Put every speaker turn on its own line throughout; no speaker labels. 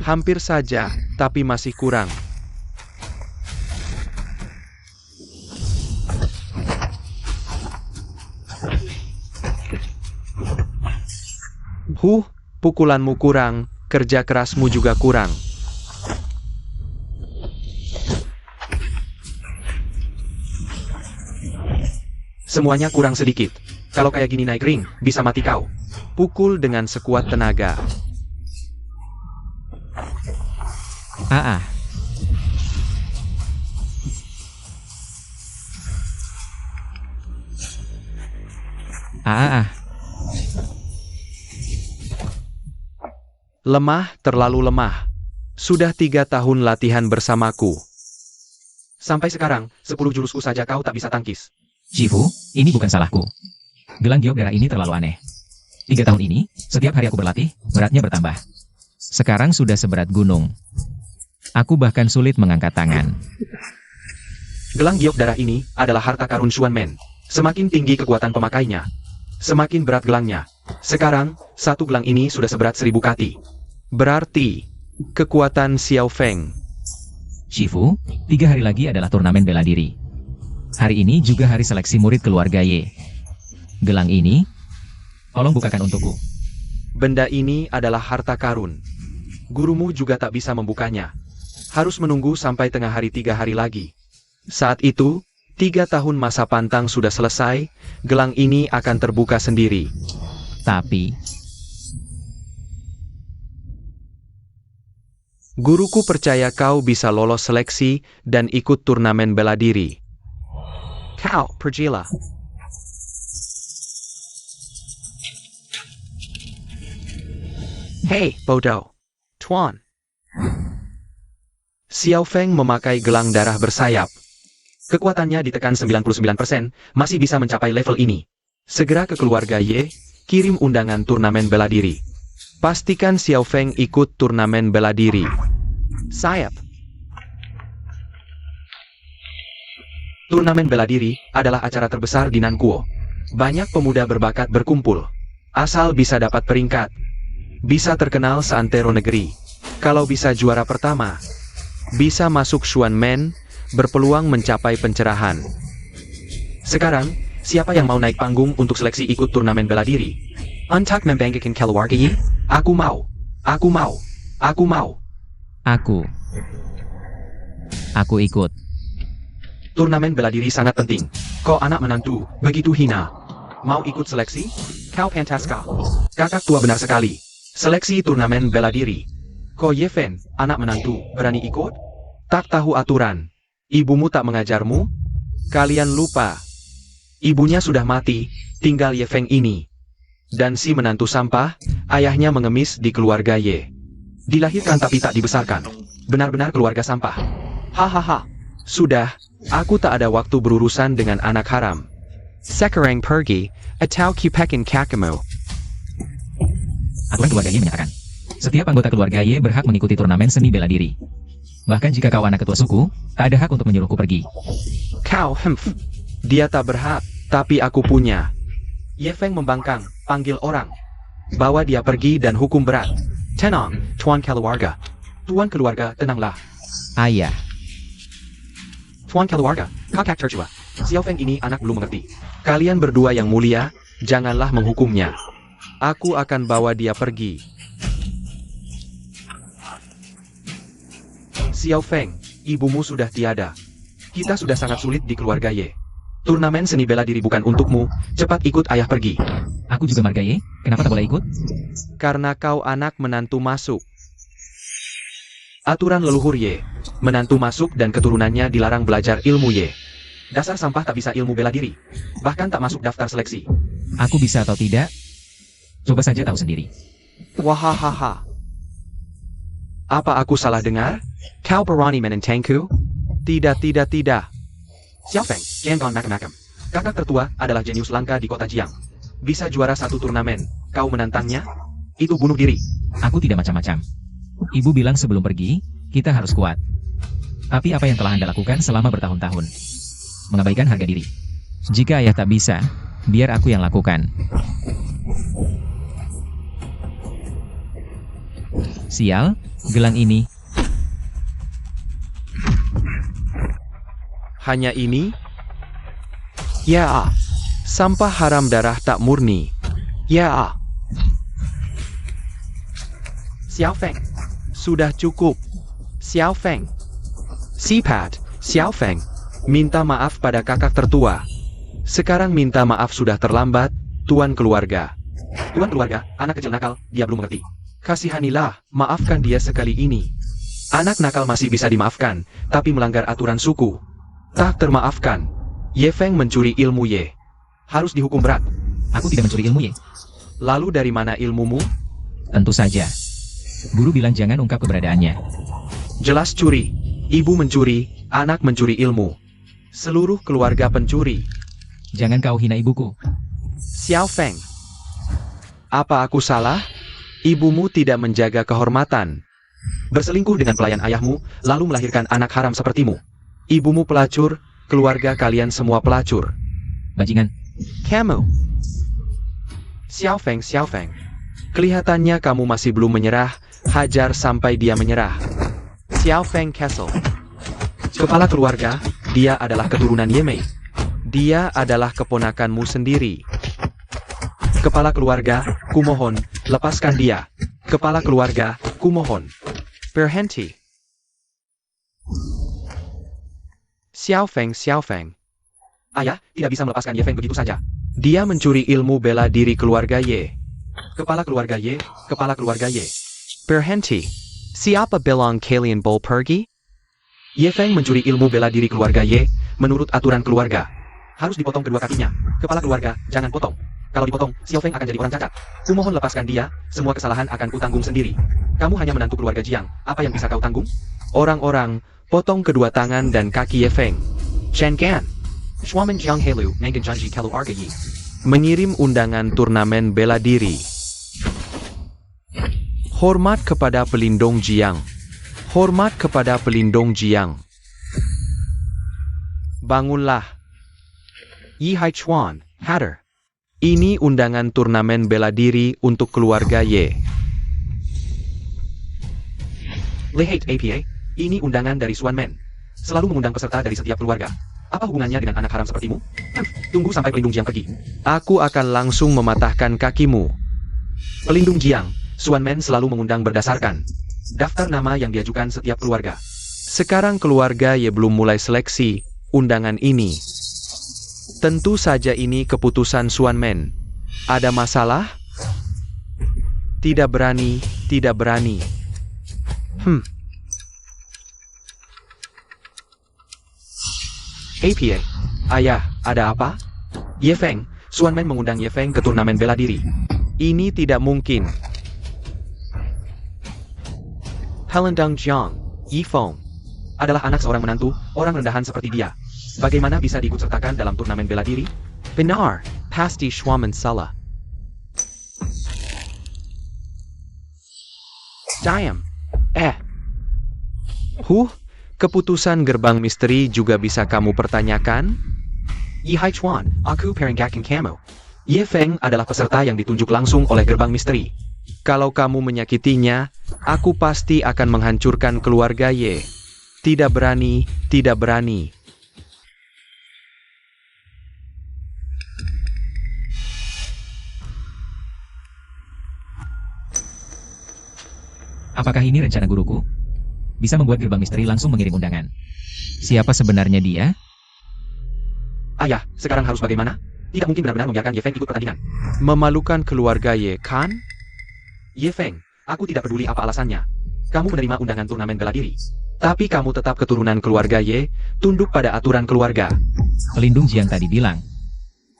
Hampir saja, tapi masih kurang. Pukulanmu kurang, kerja kerasmu juga kurang. Semuanya kurang sedikit. Kalau kayak gini naik ring, bisa mati kau. Pukul dengan sekuat tenaga. Lemah, terlalu lemah. Sudah 3 tahun latihan bersamaku. Sampai sekarang, 10 jurusku saja kau tak bisa tangkis.
Shifu, ini bukan salahku. Gelang giok darah ini terlalu aneh. 3 tahun ini, setiap hari aku berlatih, beratnya bertambah. Sekarang sudah seberat gunung. Aku bahkan sulit mengangkat tangan.
Gelang giok darah ini adalah harta karun Xuan Men. Semakin tinggi kekuatan pemakainya, semakin berat gelangnya. Sekarang, satu gelang ini sudah seberat 1000 kati. Berarti, kekuatan Xiao Feng.
Shifu, 3 hari lagi adalah turnamen bela diri. Hari ini juga hari seleksi murid keluarga Ye. Gelang ini, tolong bukakan untukku.
Benda ini adalah harta karun. Gurumu juga tak bisa membukanya. Harus menunggu sampai tengah hari 3 hari lagi. Saat itu, 3 tahun masa pantang sudah selesai, gelang ini akan terbuka sendiri.
Tapi,
guruku percaya kau bisa lolos seleksi dan ikut turnamen bela diri. Kau, pergilah. Hei, bodoh. Tuan. Xiao Feng memakai gelang darah bersayap. Kekuatannya ditekan 99%, masih bisa mencapai level ini. Segera ke keluarga Ye, kirim undangan turnamen bela diri. Pastikan Xiao Feng ikut turnamen bela diri. Sayap. Turnamen bela diri adalah acara terbesar di Nankuo. Banyak pemuda berbakat berkumpul. Asal bisa dapat peringkat, bisa terkenal seantero negeri. Kalau bisa juara pertama, bisa masuk Xuan Men, berpeluang mencapai pencerahan. Sekarang, siapa yang mau naik panggung untuk seleksi ikut turnamen bela diri? Untuk membanggakan keluarga Ye? Aku mau. Aku mau. Aku mau.
Aku ikut.
Turnamen bela diri sangat penting. Kau anak menantu, begitu hina. Mau ikut seleksi? Kau pantaskah? Kakak tua benar sekali. Seleksi turnamen bela diri. Kau Ye Fen, anak menantu, berani ikut? Tak tahu aturan. Ibumu tak mengajarmu? Kalian lupa. Ibunya sudah mati, tinggal Ye Feng ini. Dan si menantu sampah, ayahnya mengemis di keluarga Ye. Dilahirkan tapi tak dibesarkan. Benar-benar keluarga sampah. Hahaha. Sudah, aku tak ada waktu berurusan dengan anak haram. Sekarang pergi, atau kupekin kakimu.
Aturan keluarga Ye menyatakan, setiap anggota keluarga Ye berhak mengikuti turnamen seni bela diri. Bahkan jika kau anak ketua suku, tak ada hak untuk menyuruhku pergi.
Kau dia tak berhak, tapi aku punya. Ye Feng membangkang, panggil orang. Bawa dia pergi dan hukum berat. Tenang, Tuan keluarga. Tuan keluarga, tenanglah.
Ayah.
Tuan keluarga, kakak tertua. Xiao Feng ini anak belum mengerti. Kalian berdua yang mulia, janganlah menghukumnya. Aku akan bawa dia pergi. Xiao Feng, ibumu sudah tiada. Kita sudah sangat sulit di keluarga Ye. Turnamen seni bela diri bukan untukmu, cepat ikut ayah pergi.
Aku juga marga Ye, kenapa tak boleh ikut?
Karena kau anak menantu masuk. Aturan leluhur Ye, menantu masuk dan keturunannya dilarang belajar ilmu Ye. Dasar sampah tak bisa ilmu bela diri. Bahkan tak masuk daftar seleksi.
Aku bisa atau tidak? Coba saja tahu sendiri.
Wahahaha. Apa aku salah dengar? Kau berani menentangku? Tidak. Xiao Feng, jangan macam-macam. Kakak tertua adalah jenius langka di kota Jiang. Bisa juara satu turnamen, kau menantangnya? Itu bunuh diri.
Aku tidak macam-macam. Ibu bilang sebelum pergi, kita harus kuat. Tapi apa yang telah Anda lakukan selama bertahun-tahun? Mengabaikan harga diri. Jika ayah tak bisa, biar aku yang lakukan. Sial, Gelang ini,
Hanya ini? Ya, sampah haram darah tak murni. Ya,
Xiao Feng.
sudah cukup. Xiao Feng. Sipat, Xiao Feng. Minta maaf pada kakak tertua. Sekarang minta maaf sudah terlambat, tuan keluarga.
Tuan keluarga, anak kecil nakal, dia belum mengerti.
Kasihanilah, maafkan dia sekali ini. Anak nakal masih bisa dimaafkan, tapi melanggar aturan suku tak termaafkan. Ye Feng mencuri ilmu Ye. Harus dihukum berat.
aku tidak mencuri ilmu Ye.
Lalu dari mana ilmumu?
Tentu saja. Guru bilang jangan ungkap keberadaannya.
Jelas curi. Ibu mencuri, anak mencuri ilmu. Seluruh keluarga pencuri.
Jangan kau hina ibuku.
Xiao Feng. Apa aku salah? Ibumu tidak menjaga kehormatan.
Berselingkuh dengan pelayan ayahmu, lalu melahirkan anak haram sepertimu.
Ibumu pelacur, keluarga kalian semua pelacur.
Bajingan.
Kamu. Xiao Feng, Xiao Feng. Kelihatannya kamu masih belum menyerah, hajar sampai dia menyerah. Xiao Feng Castle.
Kepala keluarga, dia adalah keturunan Ye Mei.
Dia adalah keponakanmu sendiri.
Kepala keluarga, kumohon, lepaskan dia. Kepala keluarga, kumohon.
Berhenti. Xiao Feng, Xiao Feng.
Ayah, tidak bisa melepaskan Ye Feng begitu saja.
Dia mencuri ilmu bela diri keluarga Ye.
Kepala keluarga Ye, kepala keluarga Ye.
Berhenti. Siapa bilang kalian boleh pergi?
Ye Feng mencuri ilmu bela diri keluarga Ye, menurut aturan keluarga. Harus dipotong kedua kakinya. Kepala keluarga, jangan potong. Kalau dipotong, Xiao Feng akan jadi orang cacat. Kumohon lepaskan dia, semua kesalahan akan kutanggung sendiri. Kamu hanya menantu keluarga Jiang, apa yang bisa kau tanggung?
Orang-orang, potong kedua tangan dan kaki Ye Feng. Chen Gan.
Shuamen Jiang Helu, Nangan Janji Kelu Arga Yi.
Mengirim undangan turnamen bela diri. Hormat kepada pelindung Jiang. Hormat kepada pelindung Jiang. Bangunlah. Yi Hai Chuan, Hatter. Ini undangan turnamen bela diri untuk keluarga Ye.
Lehate APA, ini undangan dari Xuan Men. Selalu mengundang peserta dari setiap keluarga. Apa hubungannya dengan anak haram sepertimu? Tunggu sampai pelindung Jiang pergi.
Aku akan langsung mematahkan kakimu.
Pelindung Jiang, Xuan Men selalu mengundang berdasarkan daftar nama yang diajukan setiap keluarga.
Sekarang keluarga Ye belum mulai seleksi undangan ini. Tentu saja ini keputusan Xuan Men. Ada masalah? Tidak berani, tidak berani.
APA,
Ayah, ada apa?
Ye Feng, Xuan Men mengundang Ye Feng ke turnamen bela diri.
Ini tidak mungkin. Helendang Jiang, Yi Feng.
Adalah anak seorang menantu, orang rendahan seperti dia. Bagaimana bisa diikutsertakan dalam turnamen bela diri?
Benar, pasti Xuan salah. Diam. Keputusan gerbang misteri juga bisa kamu pertanyakan?
Yi Hai Chuan, aku Perenggakan Kamu. Ye Feng adalah peserta yang ditunjuk langsung oleh gerbang misteri.
Kalau kamu menyakitinya, aku pasti akan menghancurkan keluarga Ye. Tidak berani, tidak berani.
Apakah ini rencana guruku? Bisa membuat gerbang misteri langsung mengirim undangan. Siapa sebenarnya dia?
Ayah, sekarang harus bagaimana? Tidak mungkin benar-benar membiarkan Ye Feng ikut pertandingan.
Memalukan keluarga Ye, kan?
Ye Feng, aku tidak peduli apa alasannya. Kamu menerima undangan turnamen bela diri. Tapi kamu tetap keturunan keluarga Ye, tunduk pada aturan keluarga.
Pelindung Jiang tadi bilang.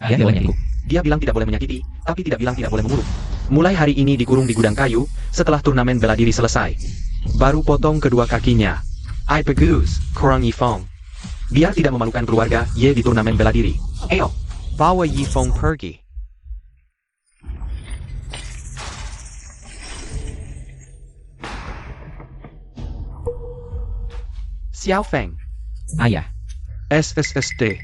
Dia menyakitiku.
Dia bilang tidak boleh menyakiti, tapi tidak bilang tidak boleh membunuh. Mulai hari ini dikurung di gudang kayu, setelah turnamen bela diri selesai.
Baru potong kedua kakinya. I bagus, kurang Yi Feng.
Biar tidak memalukan keluarga Ye di turnamen bela diri. Ayo,
Bawa Yi Feng pergi. Xiao Feng.
Ayah.
SSSD.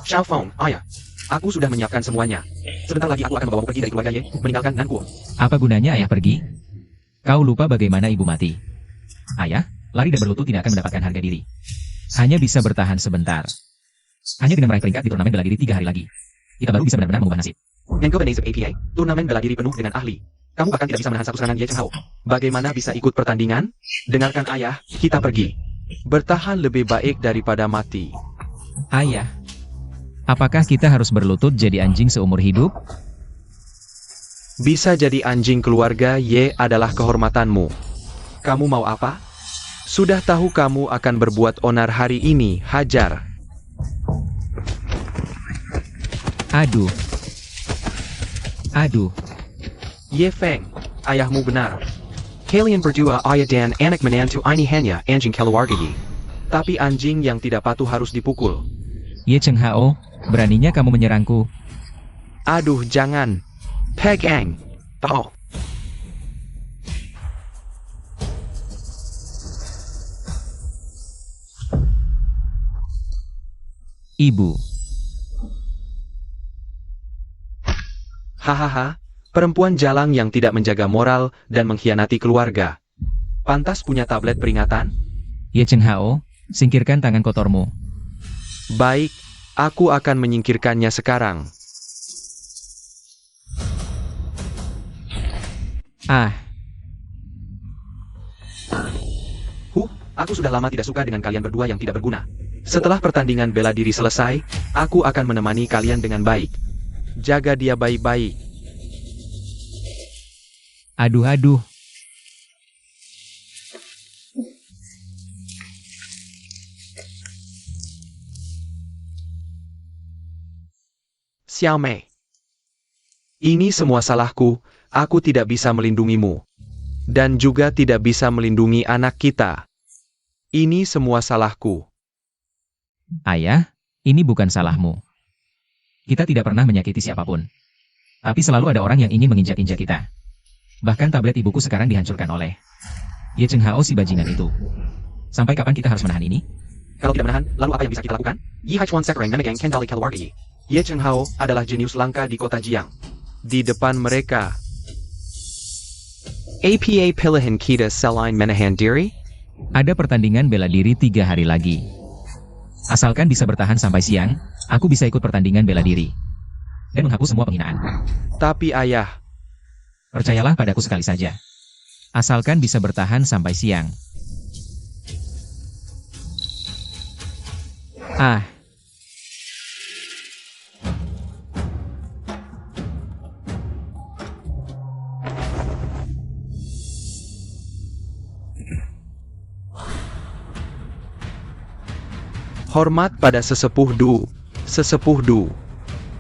Xiao Feng, ayah. Aku sudah menyiapkan semuanya. Sebentar lagi aku akan membawamu pergi dari keluarga Ye, meninggalkan Nanku.
Apa gunanya ayah pergi? Kau lupa bagaimana ibu mati. Ayah, lari dan berlutut tidak akan mendapatkan harga diri. Hanya bisa bertahan sebentar. Hanya dengan meraih peringkat di turnamen bela diri 3 hari lagi, kita baru bisa benar-benar mengubah nasib.
Ngengko Benazib APA, turnamen bela diri penuh dengan ahli. Kamu bahkan tidak bisa menahan satu serangan Ye Cheng Hao. Bagaimana bisa ikut pertandingan? Dengarkan ayah, kita pergi.
Bertahan lebih baik daripada mati.
Ayah, apakah kita harus berlutut jadi anjing seumur hidup?
Bisa jadi anjing keluarga Ye adalah kehormatanmu.
Kamu mau apa?
Sudah tahu kamu akan berbuat onar hari ini, hajar.
Aduh. Aduh.
Ye Feng, ayahmu benar. Kalian berdua ayah dan anak menantu ini hanya anjing keluarga Ye. Tapi anjing yang tidak patuh harus dipukul.
Ye Cheng Hao, beraninya kamu menyerangku.
Aduh, jangan.
Pegang. Tao.
Ibu.
Hahaha, perempuan jalang yang tidak menjaga moral dan mengkhianati keluarga. Pantas punya tablet peringatan?
Ye Cheng Hao, singkirkan tangan kotormu.
Baik, aku akan menyingkirkannya sekarang.
Ah,
Aku sudah lama tidak suka dengan kalian berdua yang tidak berguna. Setelah pertandingan bela diri selesai, aku akan menemani kalian dengan baik.
Jaga dia baik-baik.
aduh.
Xiao Mei. Ini semua salahku, aku tidak bisa melindungimu. Dan juga tidak bisa melindungi anak kita. Ini semua salahku.
Ayah, ini bukan salahmu. Kita tidak pernah menyakiti siapapun. Tapi selalu ada orang yang ingin menginjak-injak kita. Bahkan tablet ibuku sekarang dihancurkan oleh Ye Cheng Hao si bajingan itu. Sampai kapan kita harus menahan ini?
Kalau tidak menahan, lalu apa yang bisa kita lakukan? Yi Haichuan Sekreng memegang kendali keluarga Ye. Ye Cheng Hao adalah jenius langka di kota Jiang.
Di depan mereka. APA pilihan kita selain menahan diri?
Ada pertandingan bela diri 3 hari lagi. Asalkan bisa bertahan sampai siang, aku bisa ikut pertandingan bela diri. Dan menghapus semua penghinaan.
Tapi ayah,
Percayalah padaku sekali saja. Asalkan bisa bertahan sampai siang. Ah.
hormat pada sesepuh Du. Sesepuh Du.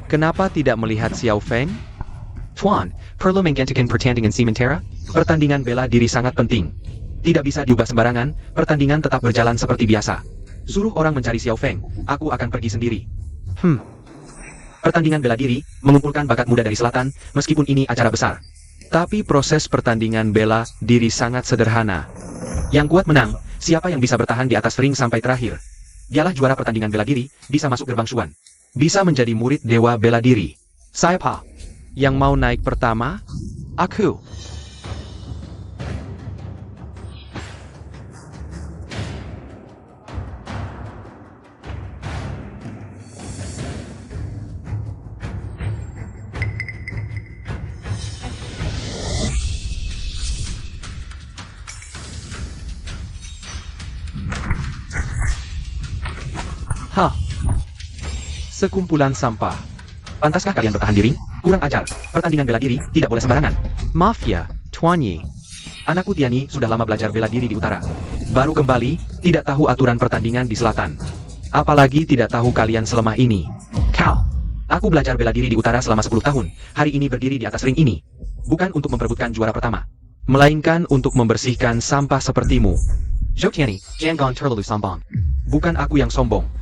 Kenapa tidak melihat Xiao Feng?
Tuan, perlu menggantikan pertandingan sementara? Pertandingan bela diri sangat penting. Tidak bisa diubah sembarangan, pertandingan tetap berjalan seperti biasa. Suruh orang mencari Xiao Feng, aku akan pergi sendiri. Pertandingan bela diri, mengumpulkan bakat muda dari selatan, meskipun ini acara besar.
Tapi proses pertandingan bela diri sangat sederhana.
Yang kuat menang, siapa yang bisa bertahan di atas ring sampai terakhir. Dialah juara pertandingan bela diri, bisa masuk gerbang Xuan. Bisa menjadi murid dewa bela diri. Siapa?
Yang mau naik pertama?
Aku. Sekumpulan sampah. Pantaskah kalian bertahan diri? Kurang ajar. Pertandingan bela diri tidak boleh sembarangan.
Mafia, Tuan Yi.
Anakku Tiani sudah lama belajar bela diri di utara. Baru kembali, tidak tahu aturan pertandingan di selatan. Apalagi tidak tahu kalian selemah ini. Kau. Aku belajar bela diri di utara selama 10 tahun. Hari ini berdiri di atas ring ini. Bukan untuk memperebutkan juara pertama.
Melainkan untuk membersihkan sampah sepertimu.
Zhou Tiani, jangan terlalu sombong. Bukan aku yang sombong.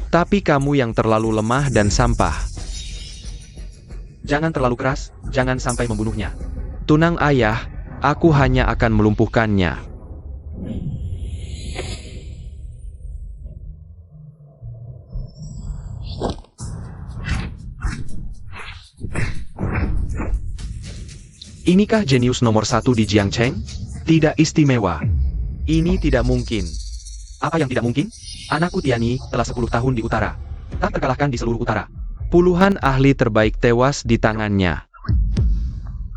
Tapi kamu yang terlalu lemah dan sampah.
Jangan terlalu keras, jangan sampai membunuhnya.
Tunang ayah, aku hanya akan melumpuhkannya. Inikah jenius nomor 1 di Jiangcheng? Tidak istimewa. Ini tidak mungkin.
Apa yang tidak mungkin? Anakku Tiani telah 10 tahun di utara. Tak terkalahkan di seluruh utara.
Puluhan ahli terbaik tewas di tangannya.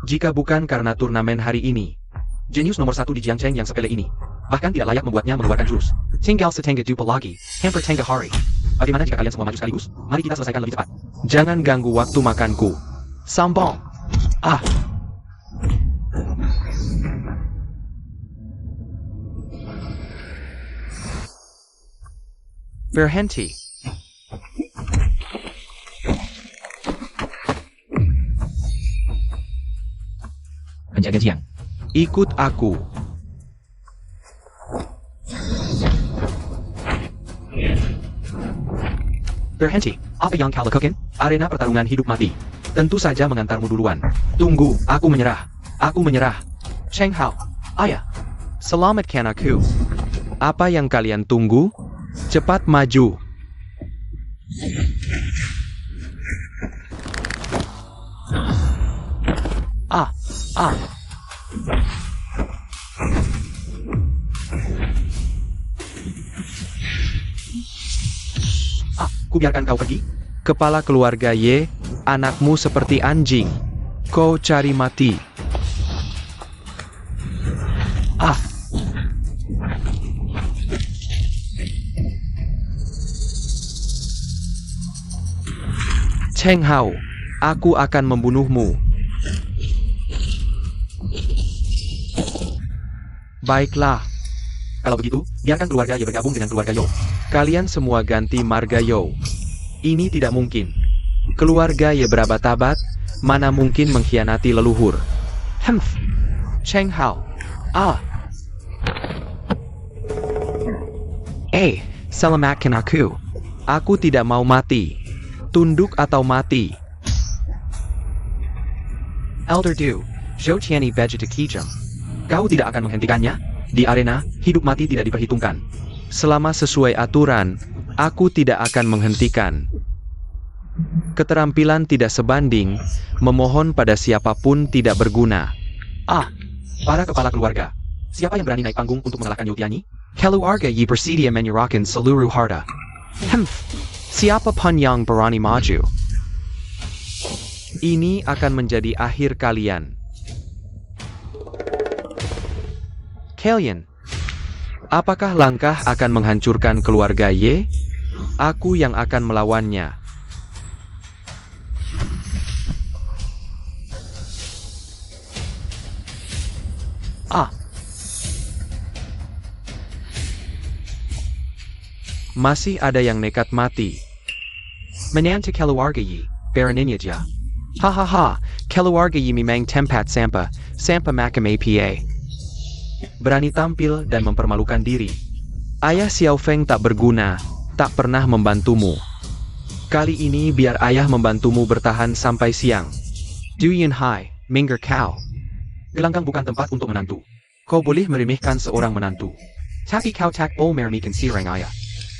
Jika bukan karena turnamen hari ini, jenius nomor 1 di Jiangcheng yang sepele ini bahkan tidak layak membuatnya mengeluarkan jurus. Tinggal setengah dupa lagi. Hamper tengah hari. Bagaimana jika kalian semua maju sekaligus? Mari kita selesaikan lebih cepat.
Jangan ganggu waktu makanku.
Sambong. Ah.
Berhenti.
Penjaga Jiang.
Ikut aku.
Berhenti. Apa yang kau lakukan? Arena pertarungan hidup mati. Tentu saja mengantarmu duluan. Tunggu, aku menyerah. Aku menyerah. Cheng Hao. Ayah.
Selamatkan aku. Apa yang kalian tunggu? Cepat maju.
Ah. Ah. Ku biarkan kau pergi.
Kepala keluarga Ye, anakmu seperti anjing. Kau cari mati.
Ah.
Cheng Hao, aku akan membunuhmu. Baiklah,
Kalau begitu, biarkan keluarga Ye bergabung dengan keluarga Yo.
kalian semua ganti marga Yo. Ini tidak mungkin. Keluarga Ye berabad-abad, mana mungkin mengkhianati leluhur.
Humph.
Cheng Hao.
Ah. Selamatkan aku.
Aku tidak mau mati. Tunduk atau mati.
Elder Du. Zhou Tiani Vegeta Kijam. Kau tidak akan menghentikannya? Di arena, hidup mati tidak diperhitungkan.
Selama sesuai aturan, aku tidak akan menghentikan. Keterampilan tidak sebanding, memohon pada siapapun tidak berguna.
Ah. Para kepala keluarga. Siapa yang berani naik panggung untuk mengalahkan Yo Tiani? Keluarga Ye bersedia menyerahkan seluruh harta.
Siapa pun yang berani maju. Ini akan menjadi akhir kalian. Kalian, apakah langkah akan menghancurkan keluarga Ye? Aku yang akan melawannya.
Ah.
Masih ada yang nekat mati.
Menantu keluarga Ye, Baroninnya Jia.
Hahaha, keluarga Ye memang tempat sampah makam APA.
Berani tampil dan mempermalukan diri.
Ayah Xiao Feng tak berguna, tak pernah membantumu. Kali ini biar ayah membantumu bertahan sampai siang. Du Yun Hai, minggir kau.
Gelanggang bukan tempat untuk menantu. Kau boleh meremehkan seorang menantu, tapi kau tak boleh meremehkan sirang ayah.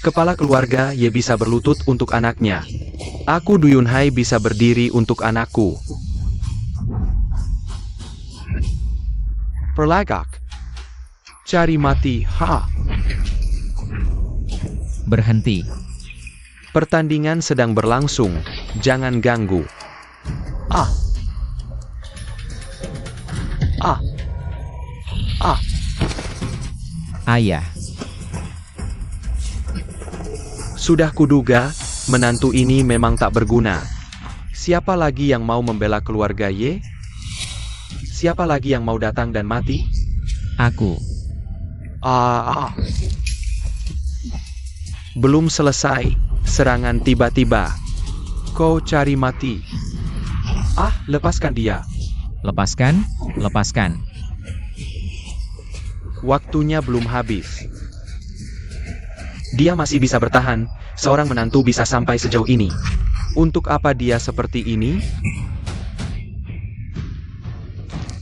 Kepala keluarga Ye bisa berlutut untuk anaknya. Aku Du Yun Hai bisa berdiri untuk anakku. Perlagak. Cari mati, ha.
Berhenti.
Pertandingan sedang berlangsung, jangan ganggu.
Ah. Ah. Ah.
Ayah.
Sudah kuduga, menantu ini memang tak berguna. Siapa lagi yang mau membela keluarga Ye? Siapa lagi yang mau datang dan mati?
Aku.
Belum selesai, serangan tiba-tiba. Kau cari mati.
Ah, lepaskan dia.
Lepaskan, lepaskan.
Waktunya belum habis.
Dia masih bisa bertahan, seorang menantu bisa sampai sejauh ini.
Untuk apa dia seperti ini?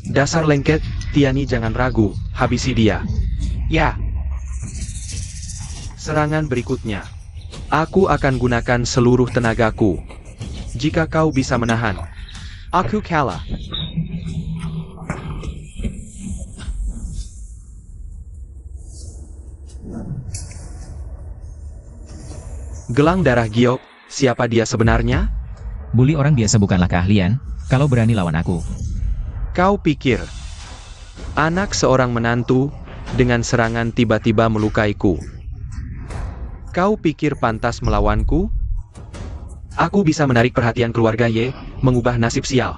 Dasar lengket, Tiani jangan ragu, habisi dia. Ya.
Serangan berikutnya. Aku akan gunakan seluruh tenagaku. Jika kau bisa menahan, aku kalah. Gelang darah giok, siapa dia sebenarnya?
Bully orang biasa bukanlah keahlian, kalau berani lawan aku.
Kau pikir, anak seorang menantu, dengan serangan tiba-tiba melukaiku. Kau pikir pantas melawanku?
Aku bisa menarik perhatian keluarga Ye, mengubah nasib sial.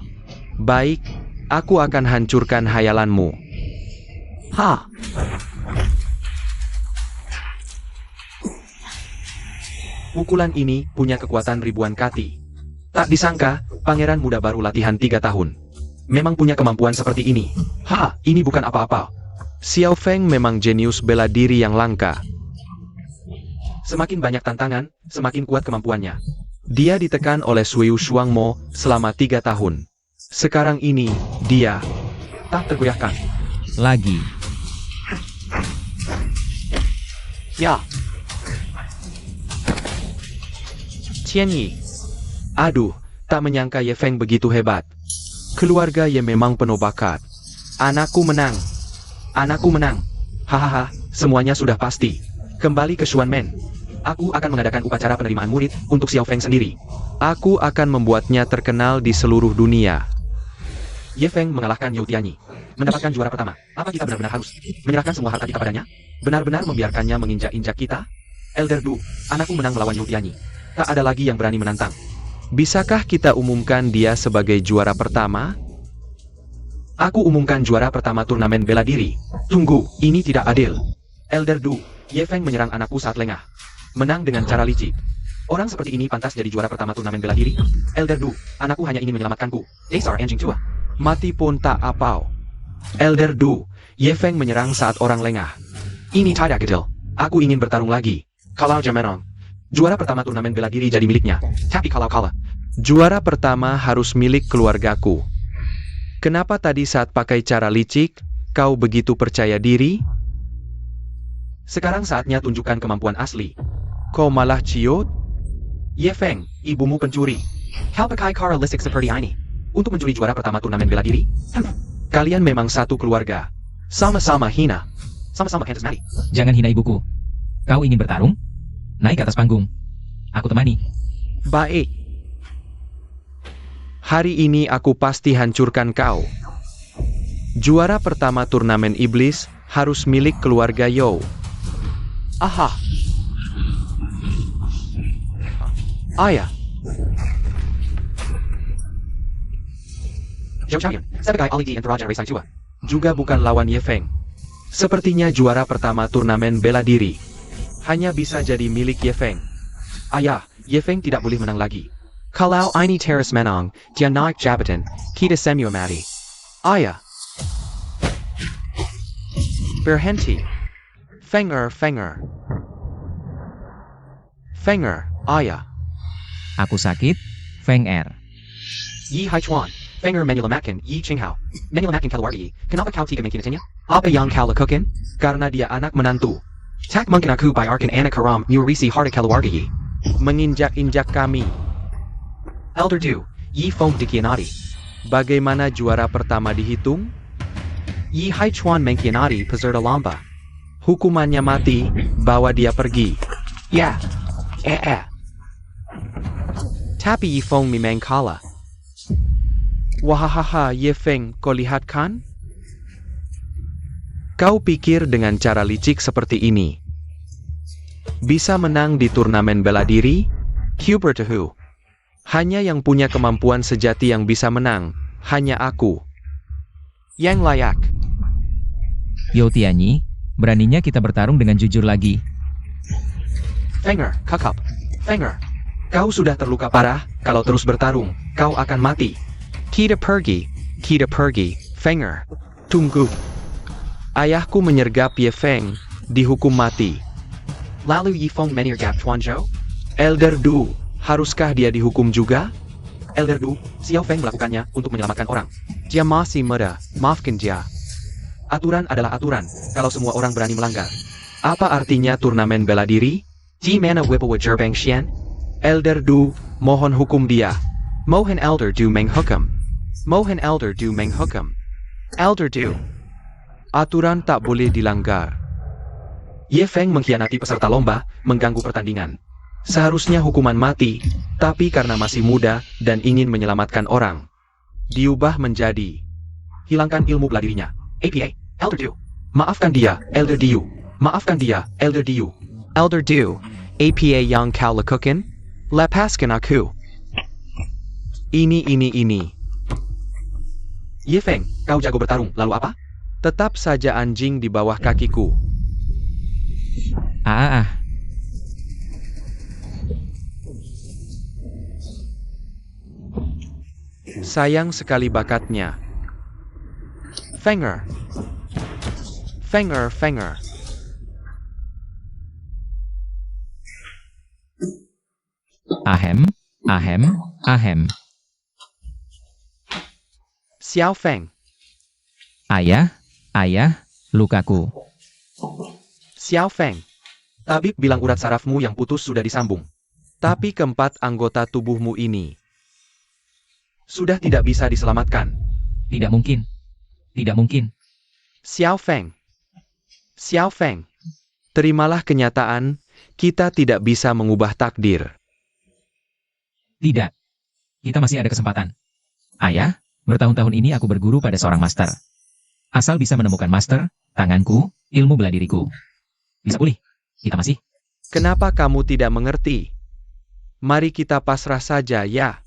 Baik, aku akan hancurkan hayalanmu.
Ha! Pukulan ini punya kekuatan ribuan kati. Tak disangka, pangeran muda baru latihan 3 tahun. Memang punya kemampuan seperti ini. Ha, ini bukan apa-apa.
Xiao Feng memang jenius bela diri yang langka.
Semakin banyak tantangan, semakin kuat kemampuannya.
Dia ditekan oleh Sui Shuangmo selama 3 tahun. Sekarang ini, dia
Tak tergoyahkan.
Lagi.
Ya.
Tianyi. Aduh, tak menyangka Ye Feng begitu hebat. Keluarga Ye memang penuh bakat. Anakku menang.
Anakku menang. Hahaha, semuanya sudah pasti. Kembali ke Xuanmen. Aku akan mengadakan upacara penerimaan murid untuk Xiao Feng sendiri.
Aku akan membuatnya terkenal di seluruh dunia.
Ye Feng mengalahkan You Tianyi. Mendapatkan juara pertama. Apa kita benar-benar harus menyerahkan semua harta kita padanya? Benar-benar membiarkannya menginjak-injak kita? Elder Du, anakku menang melawan You Tianyi. Tak ada lagi yang berani menantang.
Bisakah kita umumkan dia sebagai juara pertama?
Aku umumkan juara pertama turnamen bela diri. Tunggu, ini tidak adil. Elder Du, Ye Feng menyerang anakku saat lengah. Menang dengan cara licik. Orang seperti ini pantas jadi juara pertama turnamen bela diri? Elder Du, anakku hanya ingin menyelamatkanku. Dasar anjing tua.
Mati pun tak apau. Elder Du, Ye Feng menyerang saat orang lengah.
Ini tidak adil. Aku ingin bertarung lagi. Kalau Jamenong. Juara pertama turnamen bela diri jadi miliknya. Tapi kalau kalah,
juara pertama harus milik keluargaku. Kenapa tadi saat pakai cara licik, kau begitu percaya diri?
Sekarang saatnya tunjukkan kemampuan asli.
Kau malah ciut?
Ye Feng, ibumu pencuri. Kau pakai cara licik seperti ini untuk mencuri juara pertama turnamen bela diri? Kalian memang satu keluarga. Sama-sama hina. Sama-sama pantas mati.
Jangan hina ibuku. Kau ingin bertarung? Naik ke atas panggung. Aku temani.
Baik. Hari ini aku pasti hancurkan kau. Juara pertama turnamen iblis harus milik keluarga Yo.
Aha. Ayah. Zhou Xiaoyan, sebagai ahli di Interajen Race Tua.
Juga bukan lawan Ye Feng. Sepertinya juara pertama turnamen bela diri hanya bisa jadi milik Ye Feng.
Ayah, Ye Feng tidak boleh menang lagi.
Kalau ini terus menang, dia naik jabatan, kita semua mati. Ayah. Berhenti. Fenger. Fenger, ayah.
Aku sakit, Feng Er.
Yi Haichuan, Fenger menyelamatkan Yi Qinghao. Menyelamatkan keluarga Yi. Kenapa kau tidak mengkhianatinya? Apa yang kau lakukan?
Karena dia anak menantu.
Tak mungkin aku biarkan anak haram mewarisi harta keluarga Yi.
Menginjak-injak kami.
Elder Du, Yi Feng dikhianati.
Bagaimana juara pertama dihitung?
Yi Haichuan mengkhianati peserta lomba.
Hukumannya mati, bawa dia pergi.
Ya.
Tapi Yi Feng memang kalah. Wahahaha, Ye Feng, kau lihat kan? Kau pikir dengan cara licik seperti ini bisa menang di turnamen bela diri? Hubert Hu. Hanya yang punya kemampuan sejati yang bisa menang, hanya aku. Yang layak.
Yo Tianyi, beraninya kita bertarung dengan jujur lagi.
Fenger, kakap. Fenger. Kau sudah terluka parah, kalau terus bertarung, kau akan mati.
Kita pergi, Fenger. Tunggu. Ayahku menyergap Ye Feng, dihukum mati.
Lalu Yi Feng menyergap Chuan Zhou?
Elder Du, haruskah dia dihukum juga?
Elder Du, Xiao Feng melakukannya untuk menyelamatkan orang.
Dia masih muda, maafkan dia.
Aturan adalah aturan, kalau semua orang berani melanggar.
Apa artinya turnamen bela diri?
Di mana Whipple Jerbang Xian?
Elder Du, mohon hukum dia. Mohon Elder Du menghukum. Elder Du. Aturan tak boleh dilanggar.
Ye Feng mengkhianati peserta lomba, mengganggu pertandingan.
Seharusnya hukuman mati, tapi karena masih muda dan ingin menyelamatkan orang, diubah menjadi hilangkan ilmu bela dirinya. APA, Elder Du. Maafkan dia, Elder Du. Maafkan dia, Elder Du. Elder Du, APA yang kau lakukan? Lepaskan aku. Ini. Ye Feng, kau jago bertarung, lalu apa? Tetap saja anjing di bawah kakiku. Sayang sekali bakatnya. Fenger.
Ahem.
Xiao Feng.
Ayah, lukaku.
Xiao Feng. Tabib bilang urat sarafmu yang putus sudah disambung. Tapi keempat anggota tubuhmu ini sudah tidak bisa diselamatkan.
Tidak mungkin.
Xiao Feng. Terimalah kenyataan, kita tidak bisa mengubah takdir.
Tidak. Kita masih ada kesempatan. Ayah, bertahun-tahun ini aku berguru pada seorang master. Asal bisa menemukan master, tanganku, ilmu bela diriku bisa pulih. Kita masih.
Kenapa kamu tidak mengerti? Mari kita pasrah saja ya.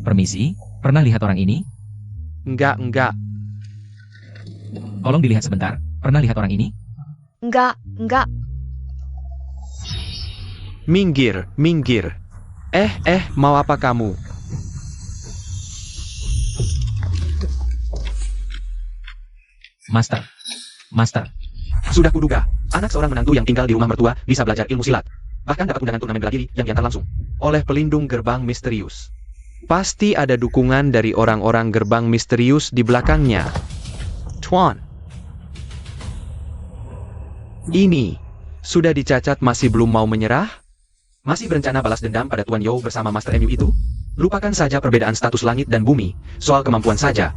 Permisi, pernah lihat orang ini?
Enggak.
Tolong dilihat sebentar. Pernah lihat orang ini?
Enggak.
Minggir. Mau apa kamu?
Master.
Sudah kuduga, anak seorang menantu yang tinggal di rumah mertua bisa belajar ilmu silat. Bahkan dapat undangan turnamen bela diri yang diantar langsung
Oleh pelindung gerbang misterius. Pasti ada dukungan dari orang-orang gerbang misterius di belakangnya. Tuan. Ini sudah dicacat masih belum mau menyerah?
Masih berencana balas dendam pada Tuan Yo bersama Master MU itu? Lupakan saja perbedaan status langit dan bumi, soal kemampuan saja.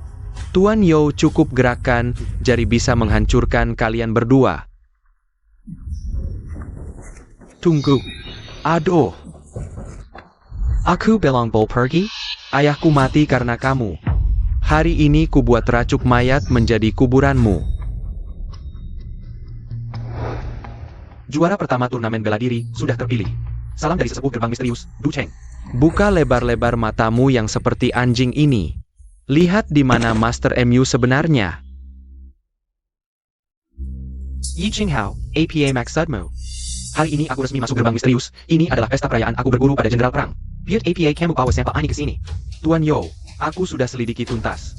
Tuan Yo cukup gerakan jari bisa menghancurkan kalian berdua. Tunggu. Aduh. Aku bilang bol pergi? Ayahku mati karena kamu. Hari ini ku buat racuk mayat menjadi kuburanmu.
Juara pertama turnamen bela diri sudah terpilih. Salam dari sesepuh gerbang misterius, Du Cheng.
Buka lebar-lebar matamu yang seperti anjing ini. Lihat di mana Master MU sebenarnya.
Yi Qinghao, APA Max Sudmo. Hari ini aku resmi masuk gerbang misterius. Ini adalah pesta perayaan aku berguru pada Jenderal Perang. Piet APA kamu bawa sampel ini ke sini.
Tuan Yo, aku sudah selidiki tuntas.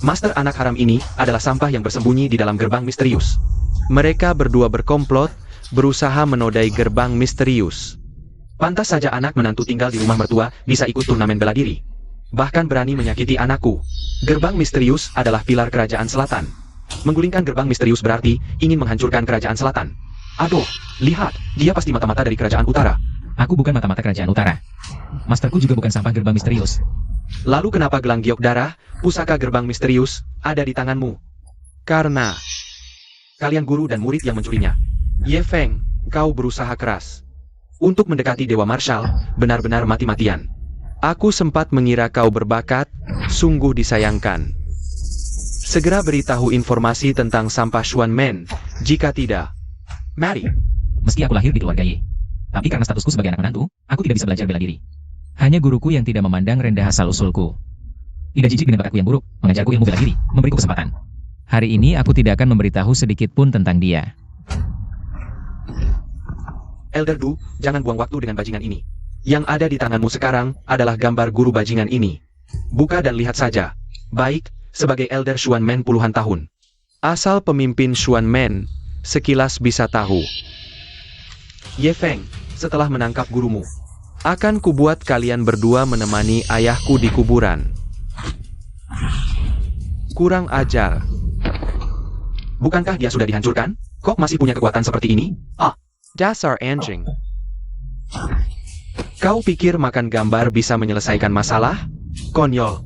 Master anak haram ini adalah sampah yang bersembunyi di dalam gerbang misterius.
Mereka berdua berkomplot, berusaha menodai gerbang misterius.
Pantas saja anak menantu tinggal di rumah mertua bisa ikut turnamen bela diri. Bahkan berani menyakiti anakku. Gerbang misterius adalah pilar kerajaan selatan. Menggulingkan gerbang misterius berarti ingin menghancurkan kerajaan selatan. Aduh, lihat, dia pasti mata-mata dari kerajaan utara.
Aku bukan mata-mata kerajaan utara. Masterku juga bukan sampah gerbang misterius.
Lalu kenapa gelang giok darah, pusaka gerbang misterius, ada di tanganmu? Karena
kalian guru dan murid yang mencurinya.
Ye Feng, kau berusaha keras
untuk mendekati Dewa Marshal, benar-benar mati-matian.
Aku sempat mengira kau berbakat, sungguh disayangkan. Segera beritahu informasi tentang sampah Xuan Men, jika tidak.
Mari.
Meski aku lahir di keluarga Ye, tapi karena statusku sebagai anak menantu, aku tidak bisa belajar bela diri. Hanya guruku yang tidak memandang rendah asal-usulku. Tidak jijik dengan bakatku yang buruk, mengajarku ilmu bela diri, memberiku kesempatan. Hari ini aku tidak akan memberitahu sedikit pun tentang dia.
Elder Du, jangan buang waktu dengan bajingan ini. Yang ada di tanganmu sekarang adalah gambar guru bajingan ini. Buka dan lihat saja. Baik, sebagai Elder Xuan Men puluhan tahun.
Asal pemimpin Xuan Men, sekilas bisa tahu.
Ye Feng, setelah menangkap gurumu,
akan kubuat kalian berdua menemani ayahku di kuburan. Kurang ajar.
Bukankah dia sudah dihancurkan? Kok masih punya kekuatan seperti ini?
Dasar anjing. Kau pikir makan gambar bisa menyelesaikan masalah?
Konyol.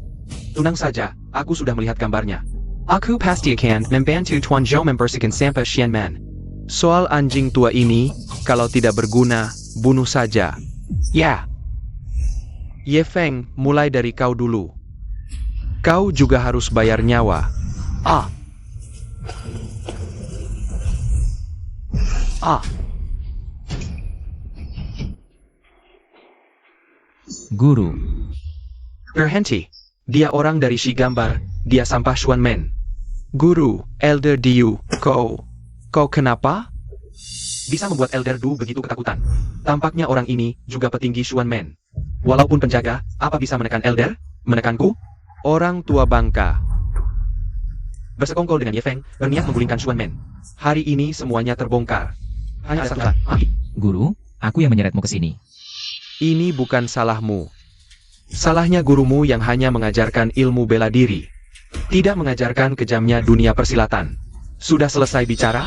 Tenang saja, aku sudah melihat gambarnya.
Aku pasti akan membantu Tuan Zhou membersihkan sampah Xian Man. Soal anjing tua ini, Kalau tidak berguna, bunuh saja. Ya. Ye Feng, mulai dari kau dulu. Kau juga harus bayar nyawa. Ah. Ah.
Guru,
Berhenti. Dia orang dari si gambar, dia sampah Xuan Men. Guru, Elder Diu, kau kenapa?
Bisa membuat Elder Du begitu ketakutan. Tampaknya orang ini juga petinggi Xuan Men. Walaupun penjaga, apa bisa menekan Elder? Menekanku?
Orang tua bangka.
Bersekongkol dengan Ye Feng, berniat menggulingkan Xuan Men. Hari ini semuanya terbongkar. Hanya ada satu
Guru, aku yang menyeretmu ke sini.
Ini bukan salahmu. Salahnya gurumu yang hanya mengajarkan ilmu bela diri. Tidak mengajarkan kejamnya dunia persilatan. Sudah selesai bicara?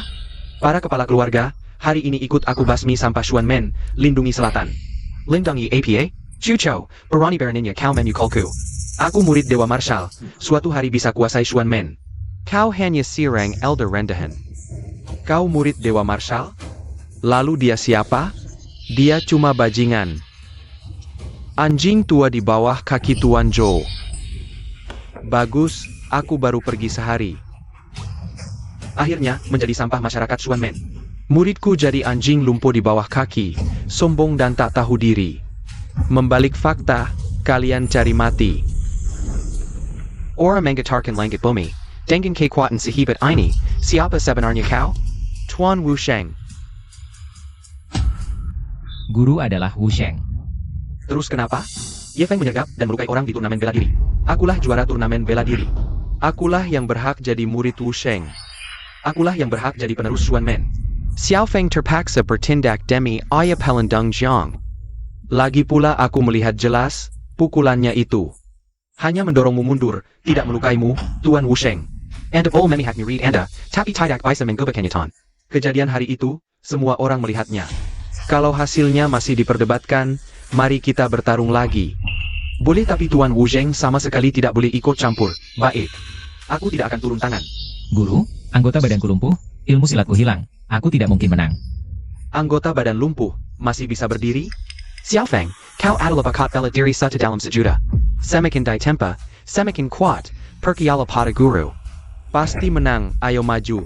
Para kepala keluarga, hari ini ikut aku basmi sampah Xuan Men, lindungi selatan. Lindungi APA, Chucho, Perani Baraninnya Kau Men Yukolku. Aku murid Dewa Marshal, suatu hari bisa kuasai Xuan Men. Kau hanya sirang Elder Rendahan. Kau murid Dewa Marshal? Lalu dia siapa? Dia cuma bajingan. Anjing tua di bawah kaki Tuan Zhou. Bagus, aku baru pergi sehari.
Akhirnya, menjadi sampah masyarakat Xuan Men.
Muridku jadi anjing lumpuh di bawah kaki, sombong dan tak tahu diri. Membalik fakta, kalian cari mati.
Orang menggetarkan langit bumi, dengan kekuatan sehebat ini, siapa sebenarnya kau?
Tuan Wusheng.
Guru adalah Wu Sheng.
Terus kenapa? Ye Feng menyergap dan melukai orang di turnamen bela diri. Akulah juara turnamen bela diri.
Akulah yang berhak jadi murid Wusheng.
Akulah yang berhak jadi penerus Xuan Men.
Xiao Feng terpaksa bertindak demi ayah Pelendang Jiang. Lagi pula aku melihat jelas, pukulannya itu.
Hanya mendorongmu mundur, tidak melukaimu, Tuan Wusheng. And of all many hak read Anda, tapi tidak bisa menggebakannya. Kejadian hari itu, semua orang melihatnya.
Kalau hasilnya masih diperdebatkan, mari kita bertarung lagi.
Boleh, tapi Tuan Wusheng sama sekali tidak boleh ikut campur. Baik. Aku tidak akan turun tangan.
Guru, anggota badanku lumpuh, ilmu silatku hilang. Aku tidak mungkin menang.
Anggota badan lumpuh, masih bisa berdiri? Xiao Feng, kau adalah bakat bela diri satu dalam sejuta. Semakin dai tempa, semakin kuat, percayalah pada guru.
Pasti menang, ayo maju.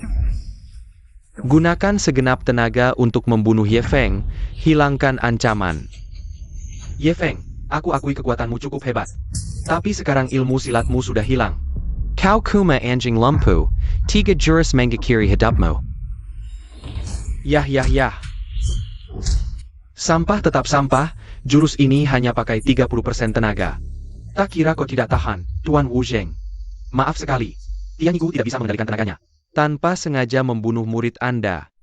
Gunakan segenap tenaga untuk membunuh Ye Feng, hilangkan ancaman.
Ye Feng, aku akui kekuatanmu cukup hebat. Tapi sekarang ilmu silatmu sudah hilang.
Kau kuma anjing lumpuh, 3 jurus mengakhiri hidupmu. Yah.
Sampah tetap sampah, jurus ini hanya pakai 30% tenaga. Tak kira kau tidak tahan, Tuan Wusheng. Maaf sekali, Tianiku tidak bisa mengendalikan tenaganya.
Tanpa sengaja membunuh murid Anda.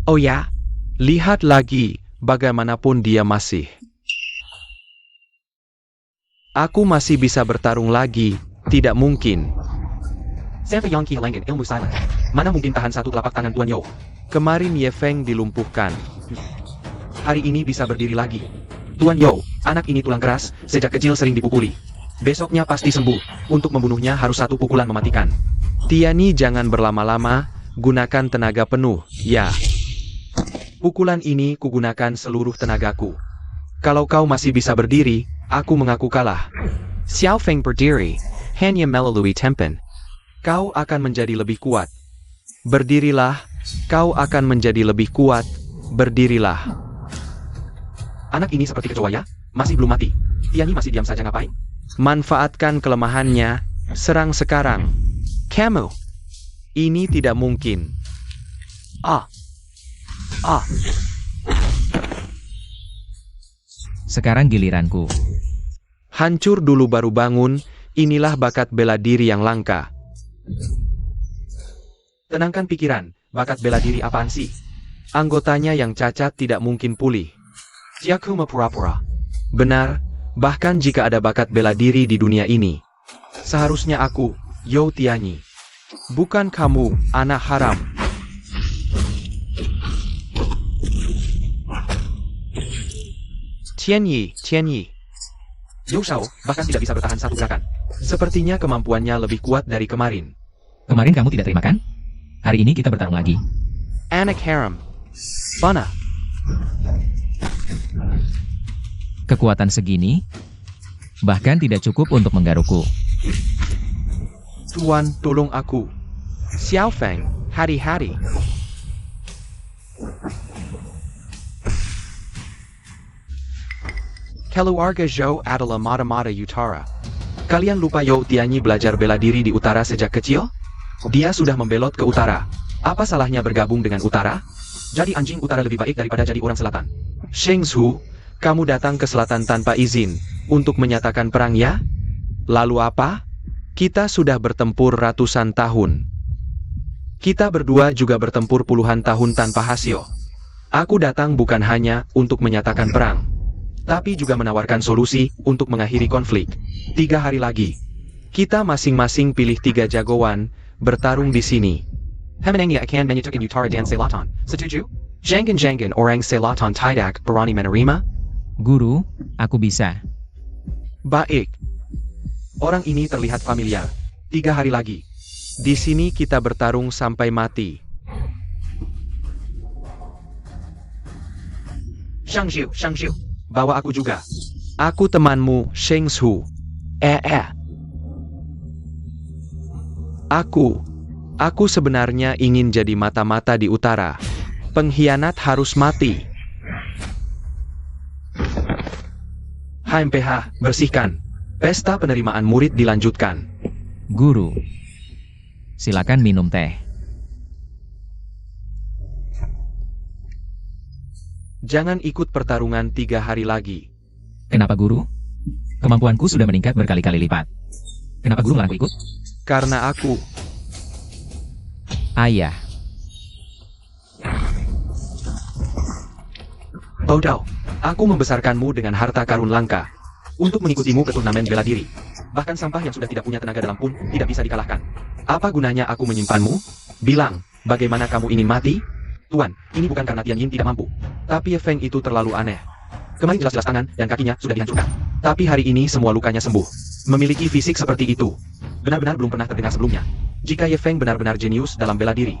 Oh ya? Lihat lagi, bagaimanapun dia masih. Aku masih bisa bertarung lagi, tidak mungkin.
Sampai yang kehilangan ilmu silent. Mana mungkin tahan satu telapak tangan Tuan Yo.
Kemarin Ye Feng dilumpuhkan.
Hari ini bisa berdiri lagi. Tuan Yo, anak ini tulang keras, sejak kecil sering dipukuli. Besoknya pasti sembuh. Untuk membunuhnya harus satu pukulan mematikan.
Tiani jangan berlama-lama, gunakan tenaga penuh, ya. Pukulan ini kugunakan seluruh tenagaku. Kalau kau masih bisa berdiri, aku mengaku kalah. Xiao Feng berdiri, hanya melalui tempen. Kau akan menjadi lebih kuat. Berdirilah, kau akan menjadi lebih kuat, berdirilah.
Anak ini seperti kecoa ya, masih belum mati. Tiani masih diam saja ngapain?
Manfaatkan kelemahannya, serang sekarang. Kamu, ini tidak mungkin.
Sekarang giliranku.
Hancur dulu baru bangun, inilah bakat bela diri yang langka.
Tenangkan pikiran, bakat bela diri apaan sih?
Anggotanya yang cacat tidak mungkin pulih.
Siakuma pura-pura.
Benar, bahkan jika ada bakat bela diri di dunia ini. Seharusnya aku, Yo Tianyi. Bukan kamu, anak haram. Tianyi.
Yo Shao, bahkan tidak bisa bertahan satu gerakan. Sepertinya kemampuannya lebih kuat dari kemarin.
Kemarin kamu tidak terima kan? Hari ini kita bertarung lagi.
Anak haram. Bana,
Kekuatan segini, bahkan tidak cukup untuk menggarukku.
Tuan, tolong aku. Xiao Feng, hati-hati. Keluarga Zhou adalah mata-mata utara. Kalian lupa You Tianyi belajar bela diri di utara sejak kecil? Dia sudah membelot ke utara. Apa salahnya bergabung dengan utara? Jadi anjing utara lebih baik daripada jadi orang selatan. Sheng Zhu, kamu datang ke selatan tanpa izin untuk menyatakan perang ya? Lalu apa? Kita sudah bertempur ratusan tahun. Kita berdua juga bertempur puluhan tahun tanpa hasil. Aku datang bukan hanya untuk menyatakan perang, tapi juga menawarkan solusi untuk mengakhiri konflik. 3 hari lagi, kita masing-masing pilih 3 jagoan bertarung di sini.
Hemenangnya akan menyatukan utara dan selatan. Setuju? Jangan-jangan orang selatan tidak berani menerima?
Guru, aku bisa.
Baik. Orang ini terlihat familiar. 3 hari lagi. Di sini kita bertarung sampai mati.
Shang Zhu.
Bawa aku juga. Aku temanmu, Sheng Zhu. Aku sebenarnya ingin jadi mata-mata di utara. Pengkhianat harus mati. HMPH, bersihkan. Pesta penerimaan murid dilanjutkan.
Guru, silakan minum teh.
Jangan ikut pertarungan 3 hari lagi.
Kenapa guru? Kemampuanku sudah meningkat berkali-kali lipat. Kenapa guru melarangku ikut?
Karena aku.
Ayah.
Bodoh. Aku membesarkanmu dengan harta karun langka untuk mengikutimu ke turnamen bela diri. Bahkan sampah yang sudah tidak punya tenaga dalam pun tidak bisa dikalahkan. Apa gunanya aku menyimpanmu? Bilang, bagaimana kamu ingin mati? Tuan, ini bukan karena Tianyin tidak mampu.
Tapi Feng itu terlalu aneh.
Kemarin jelas-jelas tangan dan kakinya sudah dihancurkan. Tapi hari ini semua lukanya sembuh. Memiliki fisik seperti itu, benar-benar belum pernah terdengar sebelumnya. Jika Ye Feng benar-benar jenius dalam bela diri,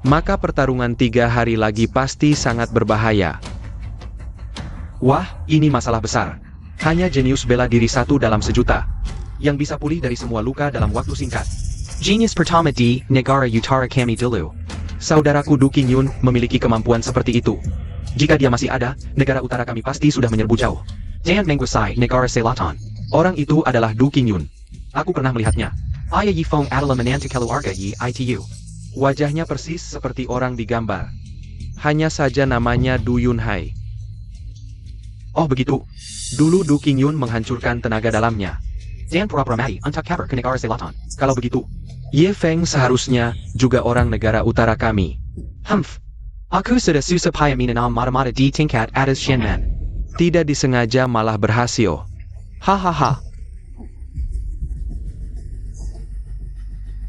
maka pertarungan 3 hari lagi pasti sangat berbahaya.
wah, ini masalah besar. Hanya jenius bela diri 1 dalam sejuta, yang bisa pulih dari semua luka dalam waktu singkat. Genius pertama di negara utara kami dulu. Saudaraku Du Qingyun memiliki kemampuan seperti itu. Jika dia masih ada, negara utara kami pasti sudah menyerbu jauh. Jangan menguasai negara selatan. Orang itu adalah Du Qingyun. Aku pernah melihatnya. Ayah Yi Feng adalah menantu keluarga Yi Itu.
Wajahnya persis seperti orang di gambar. Hanya saja namanya Du Yunhai.
Oh begitu. Dulu Du Qingyun menghancurkan tenaga dalamnya. Jangan pura-pura mati untuk kabar ke negara selatan. Kalau begitu,
Ye Feng seharusnya juga orang negara utara kami.
Aku sudah susah payah menanam mata-mata di tingkat atas Shenman.
Tidak disengaja malah berhasil. Hahaha.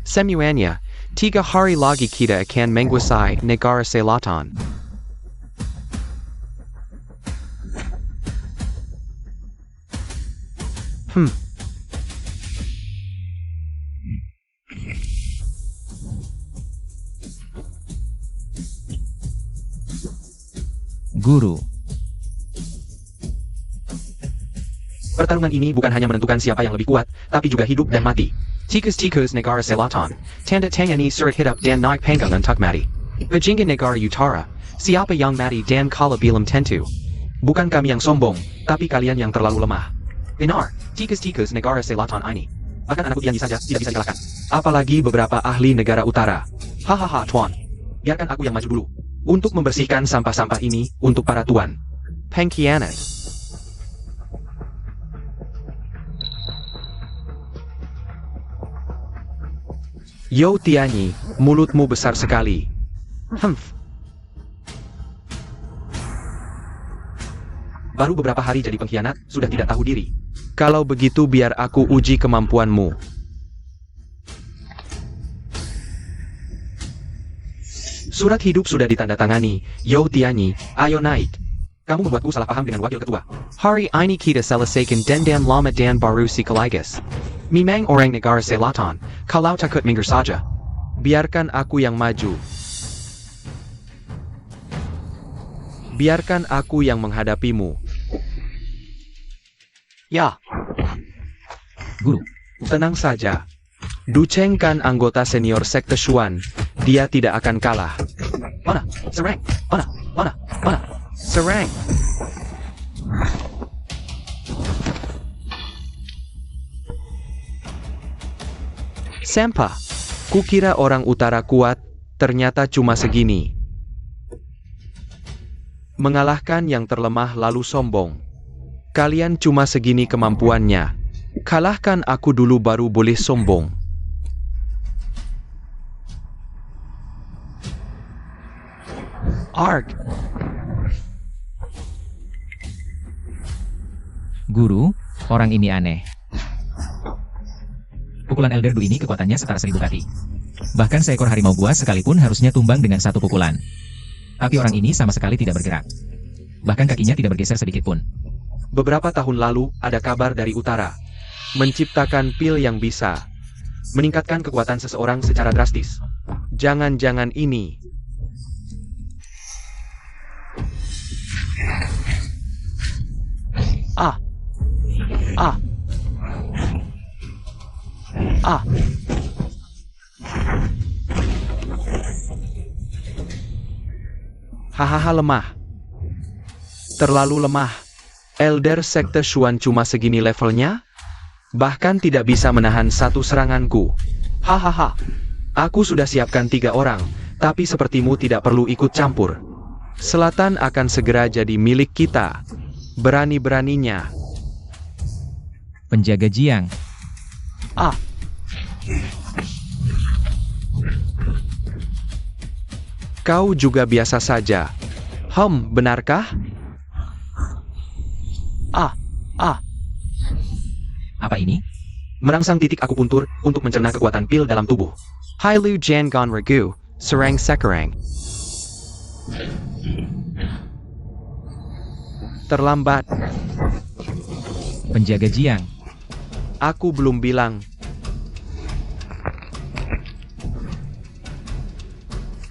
Semuanya, 3 hari lagi kita akan menguasai negara selatan.
Guru,
pertarungan ini bukan hanya menentukan siapa yang lebih kuat, tapi juga hidup dan mati. Tikus negara selatan, tanda tangani surat hidup dan naik panggung untuk mati. Bajingan negara utara, siapa yang mati dan kalah bilam tentu. Bukan kami yang sombong, tapi kalian yang terlalu lemah. Benar, tikus negara selatan ini. Bahkan anak Tianyi saja tidak bisa dikalahkan. Apalagi beberapa ahli negara utara. Hahaha tuan. Biarkan aku yang maju dulu. Untuk membersihkan sampah-sampah ini untuk para tuan.
Pengkhianat. Yo Tianyi, mulutmu besar sekali.
Baru beberapa hari jadi pengkhianat, sudah tidak tahu diri.
Kalau begitu biar aku uji kemampuanmu.
Surat hidup sudah ditandatangani. Yo Tianyi, ayo naik. Kamu membuatku salah paham dengan wakil ketua.
Hari ini kita selesaikan dendam lama dan baru sekaligus.
Memang orang negara selatan, kalau takut minggir saja.
Biarkan aku yang maju. Biarkan aku yang menghadapimu.
Ya,
Guru,
Tenang saja. Du Cheng kan anggota senior Sekte Xuan. Dia tidak akan kalah.
mana? Serang. Mana?
Serang! Sempa, kukira orang utara kuat, ternyata cuma segini. Mengalahkan yang terlemah lalu sombong. Kalian cuma segini kemampuannya. Kalahkan aku dulu baru boleh sombong.
Arg.
Guru, orang ini aneh. Pukulan Elder Du ini kekuatannya setara 1000 kaki. Bahkan seekor harimau buas sekalipun harusnya tumbang dengan satu pukulan. Tapi orang ini sama sekali tidak bergerak. Bahkan kakinya tidak bergeser sedikit pun.
Beberapa tahun lalu, ada kabar dari utara. Menciptakan pil yang bisa meningkatkan kekuatan seseorang secara drastis. Jangan-jangan ini.
Ah.
Hahaha, lemah. Terlalu lemah. Elder Sekte Xuan cuma segini levelnya? Bahkan tidak bisa menahan satu seranganku.
Hahaha.
Aku sudah siapkan 3 orang, tapi sepertimu tidak perlu ikut campur. Selatan akan segera jadi milik kita. Berani-beraninya.
Penjaga Jiang.
Ah.
Kau juga biasa saja. Benarkah?
Apa ini?
Merangsang titik akupuntur untuk mencerna kekuatan pil dalam tubuh. Hai Lu Jan Gon Regu, Serang Sekarang. Terlambat.
Penjaga Jiang.
Aku belum bilang.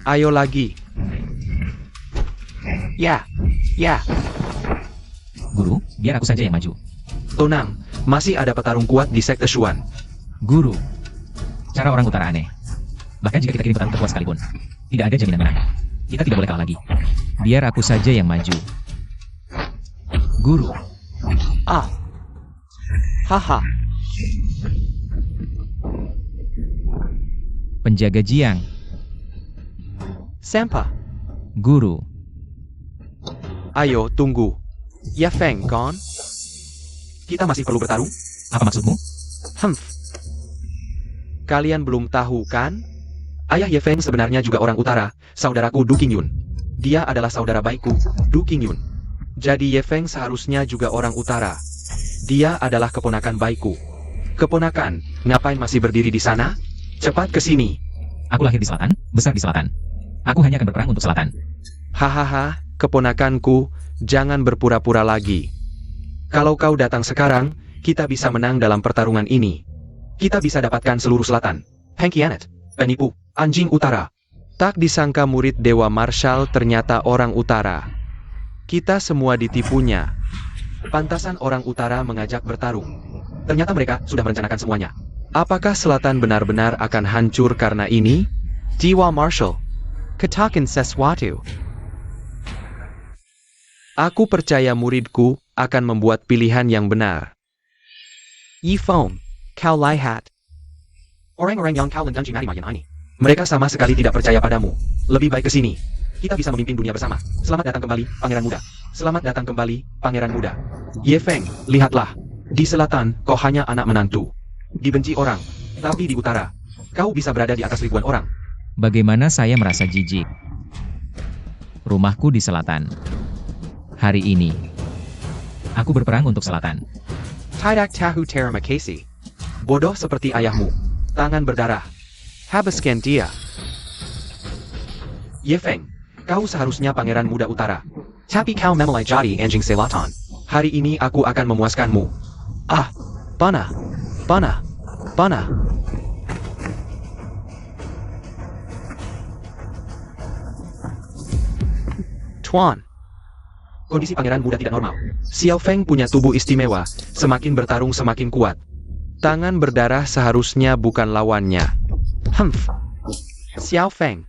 Ayo lagi.
Ya.
Guru, biar aku saja yang maju.
Tenang, masih ada petarung kuat di Sekte Xuan.
Guru. Cara orang utara aneh. Bahkan jika kita kirim petarung terkuat sekalipun, tidak ada jaminan menang. Kita tidak boleh kalah lagi. Biar aku saja yang maju. Guru.
Haha.
Penjaga Jiang.
Sempa,
Guru.
ayo tunggu. Ya Feng, Gon?
Kita masih perlu bertarung?
Apa maksudmu?
Kalian belum tahu kan?
Ayah Ye Feng sebenarnya juga orang utara, saudaraku Du Qingyun. Dia adalah saudara baikku, Du Qingyun.
Jadi Ye Feng seharusnya juga orang utara. Dia adalah keponakan baikku. Keponakan, ngapain masih berdiri di sana? Cepat ke sini.
Aku lahir di selatan, besar di selatan. Aku hanya akan berperang untuk selatan.
Hahaha, keponakanku, jangan berpura-pura lagi. Kalau kau datang sekarang, kita bisa menang dalam pertarungan ini.
Kita bisa dapatkan seluruh selatan. Pengkhianat, penipu, anjing utara.
Tak disangka murid Dewa Marshal ternyata orang utara. Kita semua ditipunya.
Pantasan orang utara mengajak bertarung. Ternyata mereka sudah merencanakan semuanya.
Apakah selatan benar-benar akan hancur karena ini?
Dewa Marshal, katakan sesuatu.
Aku percaya muridku akan membuat pilihan yang benar.
Yi Feng, kau lihat. Orang-orang yang kau lendangi mari ini. Mereka sama sekali tidak percaya padamu. Lebih baik ke sini. Kita bisa memimpin dunia bersama. Selamat datang kembali, Pangeran Muda. Selamat datang kembali, Pangeran Muda. Ye Feng, lihatlah. Di selatan, kau hanya anak menantu. Dibenci orang. Tapi di utara, kau bisa berada di atas ribuan orang.
Bagaimana saya merasa jijik. Rumahku di selatan. Hari ini, aku berperang untuk selatan.
Tidak tahu terima kasih.
Bodoh seperti ayahmu. Tangan berdarah.
Habiskan dia.
Ye Feng, kau seharusnya Pangeran Muda Utara. Tapi kau memulai jadi anjing selatan. Hari ini aku akan memuaskanmu.
Panah.
Tuan, Kondisi pangeran muda tidak normal.
Xiao Feng punya tubuh istimewa, semakin bertarung semakin kuat. Tangan berdarah seharusnya bukan lawannya.
Humph.
Xiao Feng.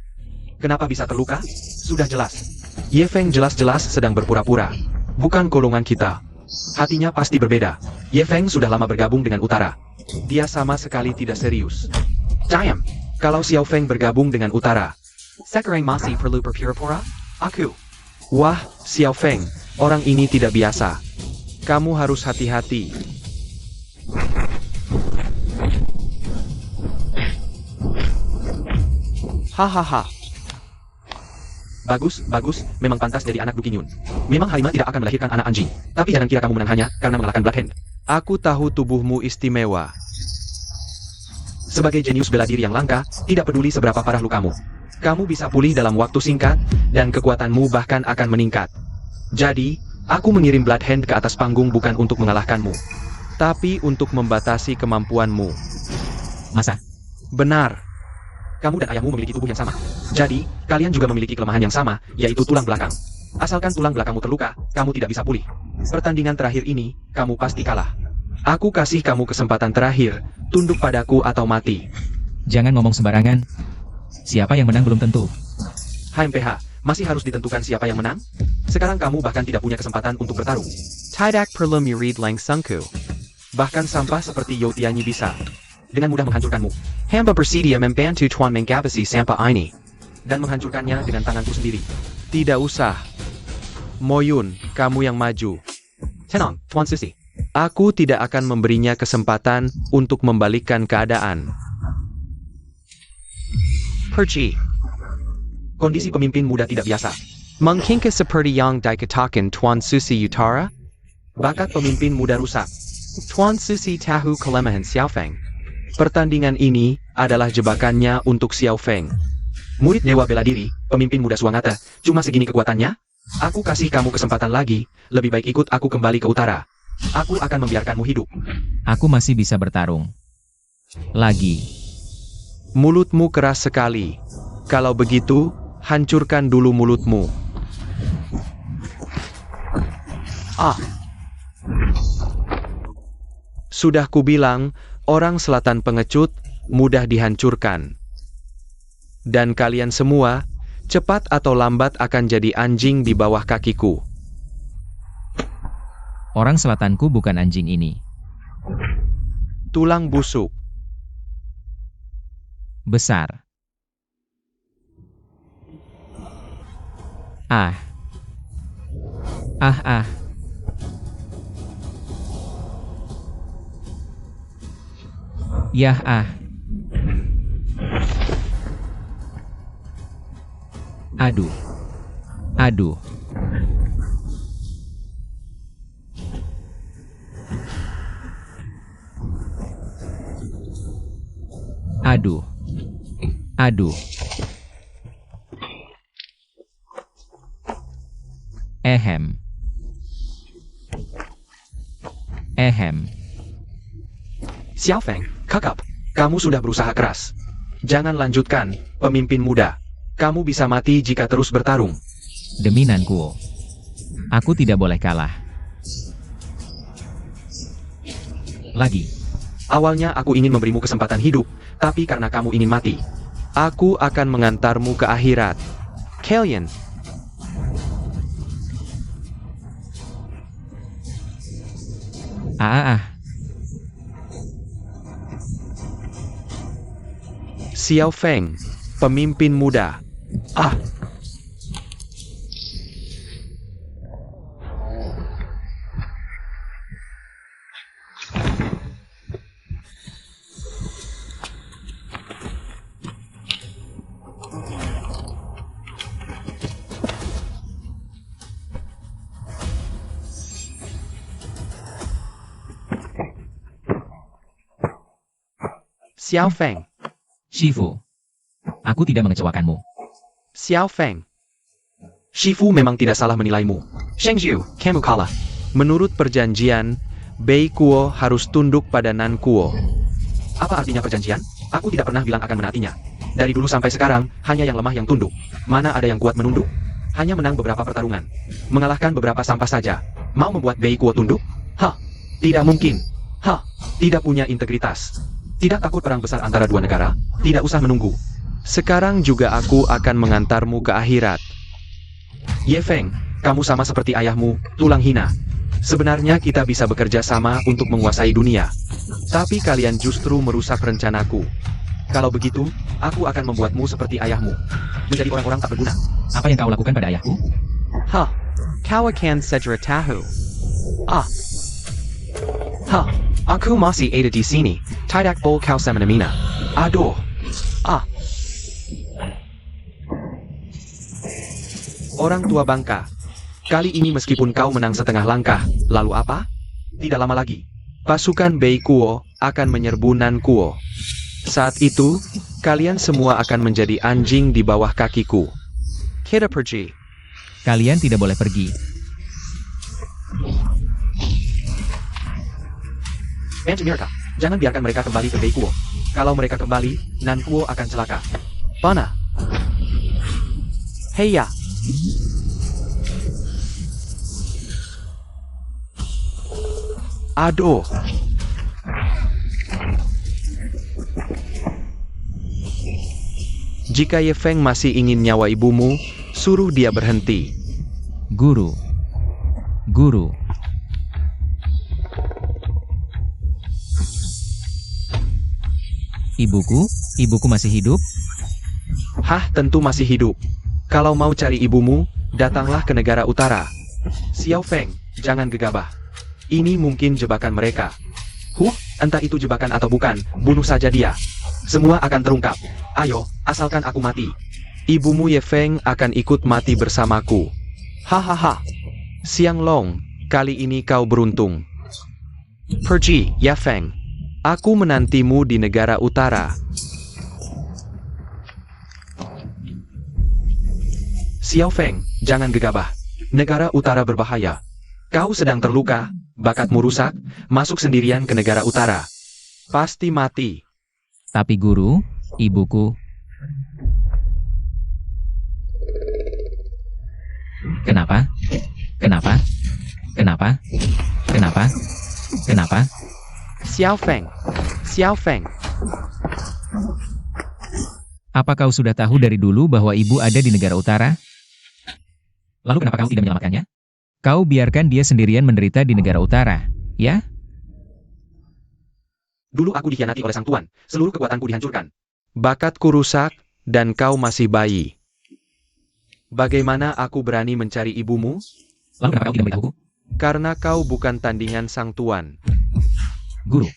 Kenapa bisa terluka? Sudah jelas.
Ye Feng jelas-jelas sedang berpura-pura.
Bukan golongan kita. Hatinya pasti berbeda. Ye Feng sudah lama bergabung dengan Utara.
Dia sama sekali tidak serius.
Diam.
Kalau Xiao Feng bergabung dengan Utara.
Sekarang masih perlu berpura-pura? Aku.
Wah, Xiao Feng, orang ini tidak biasa. Kamu harus hati-hati. Hahaha.
Bagus, bagus, memang pantas jadi anak Dukinyun. Memang Harimau tidak akan melahirkan anak anjing. Tapi jangan kira kamu menang hanya karena mengalahkan Black Hand.
Aku tahu tubuhmu istimewa.
Sebagai jenius bela diri yang langka, tidak peduli seberapa parah lukamu. Kamu bisa pulih dalam waktu singkat, dan kekuatanmu bahkan akan meningkat. Jadi, aku mengirim Blood Hand ke atas panggung bukan untuk mengalahkanmu,
tapi untuk membatasi kemampuanmu.
Masa?
Benar.
Kamu dan ayahmu memiliki tubuh yang sama. Jadi, kalian juga memiliki kelemahan yang sama, yaitu tulang belakang. Asalkan tulang belakangmu terluka, kamu tidak bisa pulih. Pertandingan terakhir ini, kamu pasti kalah. Aku kasih kamu kesempatan terakhir, tunduk padaku atau mati.
Jangan ngomong sembarangan. Siapa yang menang belum tentu.
HMPH, masih harus ditentukan siapa yang menang? Sekarang kamu bahkan tidak punya kesempatan untuk bertarung.
Tidak perlu murid Lang Sengku.
Bahkan sampah seperti You Tianyi bisa dengan mudah menghancurkanmu. Hamba bersedia membantu Tuan mengawasi sampah ini dan menghancurkannya dengan tanganku sendiri.
Tidak usah. Moyun, kamu yang maju.
Tenang, Tuan Susi.
Aku tidak akan memberinya kesempatan untuk membalikkan keadaan.
Perci. Kondisi pemimpin muda tidak biasa.
Mungkinkah seperti yang dikatakan Tuan Susi Utara?
Bakat pemimpin muda rusak.
Tuan Susi tahu kelemahan Xiao Feng. Pertandingan ini adalah jebakannya untuk Xiao Feng.
Murid Dewa Bela Diri, pemimpin muda Swangata, cuma segini kekuatannya? Aku kasih kamu kesempatan lagi, lebih baik ikut aku kembali ke utara. Aku akan membiarkanmu hidup.
Aku masih bisa bertarung. Lagi.
Mulutmu keras sekali. Kalau begitu, hancurkan dulu mulutmu. Sudah kubilang, orang selatan pengecut, mudah dihancurkan. Dan kalian semua, cepat atau lambat akan jadi anjing di bawah kakiku.
Orang selatanku bukan anjing ini.
Tulang busuk.
Besar. Ah. Yah ah. Aduh. Aduh. Aduh. Aduh. Ehem. Ehem.
Xiao Feng, kakap. Kamu sudah berusaha keras. Jangan lanjutkan, pemimpin muda. Kamu bisa mati jika terus bertarung.
Demi Nankuo. Aku tidak boleh kalah. Lagi.
Awalnya aku ingin memberimu kesempatan hidup, tapi karena kamu ingin mati.
Aku akan mengantarmu ke akhirat. Kalian. Xiao Feng, pemimpin muda. Xiao Feng.
Shifu. Aku tidak mengecewakanmu.
Xiao Feng.
Shifu memang tidak salah menilaimu. Sheng Zhu, kamu kalah.
Menurut perjanjian, Bei Kuo harus tunduk pada Nan Kuo.
Apa artinya perjanjian? Aku tidak pernah bilang akan menaatinya. Dari dulu sampai sekarang, hanya yang lemah yang tunduk. Mana ada yang kuat menunduk? Hanya menang beberapa pertarungan. Mengalahkan beberapa sampah saja. Mau membuat Bei Kuo tunduk? Hah, tidak mungkin. Hah, tidak punya integritas. Tidak takut perang besar antara dua negara? Tidak usah menunggu.
Sekarang juga aku akan mengantarmu ke akhirat.
Ye Feng, kamu sama seperti ayahmu, tulang hina. Sebenarnya kita bisa bekerja sama untuk menguasai dunia.
Tapi kalian justru merusak rencanaku.
Kalau begitu, aku akan membuatmu seperti ayahmu. Menjadi orang-orang tak berguna.
Apa yang kau lakukan pada ayahku?
Hah, kau akan segera tahu.
Hah, aku masih ada di sini. Tidak boleh kau semena-mena. Aduh.
Orang tua bangka.
Kali ini meskipun kau menang setengah langkah, lalu apa? Tidak lama lagi.
Pasukan Bei Kuo akan menyerbu Nan Kuo. Saat itu, kalian semua akan menjadi anjing di bawah kakiku. Kita pergi.
Kalian tidak boleh pergi.
Bench mereka. Jangan biarkan mereka kembali ke Bei Kuo. Kalau mereka kembali, Nan Kuo akan celaka.
Pana. Heya. Aduh. Jika Ye Feng masih ingin nyawa ibumu, suruh dia berhenti.
Guru. Guru. Ibuku masih hidup?
Hah, tentu masih hidup. Kalau mau cari ibumu, datanglah ke negara utara.
Xiao Feng, jangan gegabah. Ini mungkin jebakan mereka. Entah itu jebakan atau bukan, bunuh saja dia. Semua akan terungkap. Ayo, asalkan aku mati.
Ibumu Ye Feng akan ikut mati bersamaku. Hahaha. Xiang Long, kali ini kau beruntung. Pergi, Ye Feng. Aku menantimu di negara utara.
Xiao Feng, jangan gegabah. Negara utara berbahaya. Kau sedang terluka, bakatmu rusak, masuk sendirian ke negara utara.
Pasti mati.
Tapi guru, ibuku. Kenapa? Kenapa? Kenapa? Kenapa? Kenapa?
Xiao Feng. Xiao Feng.
Apa kau sudah tahu dari dulu bahwa ibu ada di negara utara? Lalu kenapa kau tidak menyelamatkannya? Kau biarkan dia sendirian menderita di negara utara, ya?
Dulu aku dikhianati oleh sang tuan, seluruh kekuatanku dihancurkan.
Bakatku rusak, dan kau masih bayi. Bagaimana aku berani mencari ibumu?
Lalu kenapa kau tidak memberitahuku?
Karena kau bukan tandingan sang tuan.
Guru.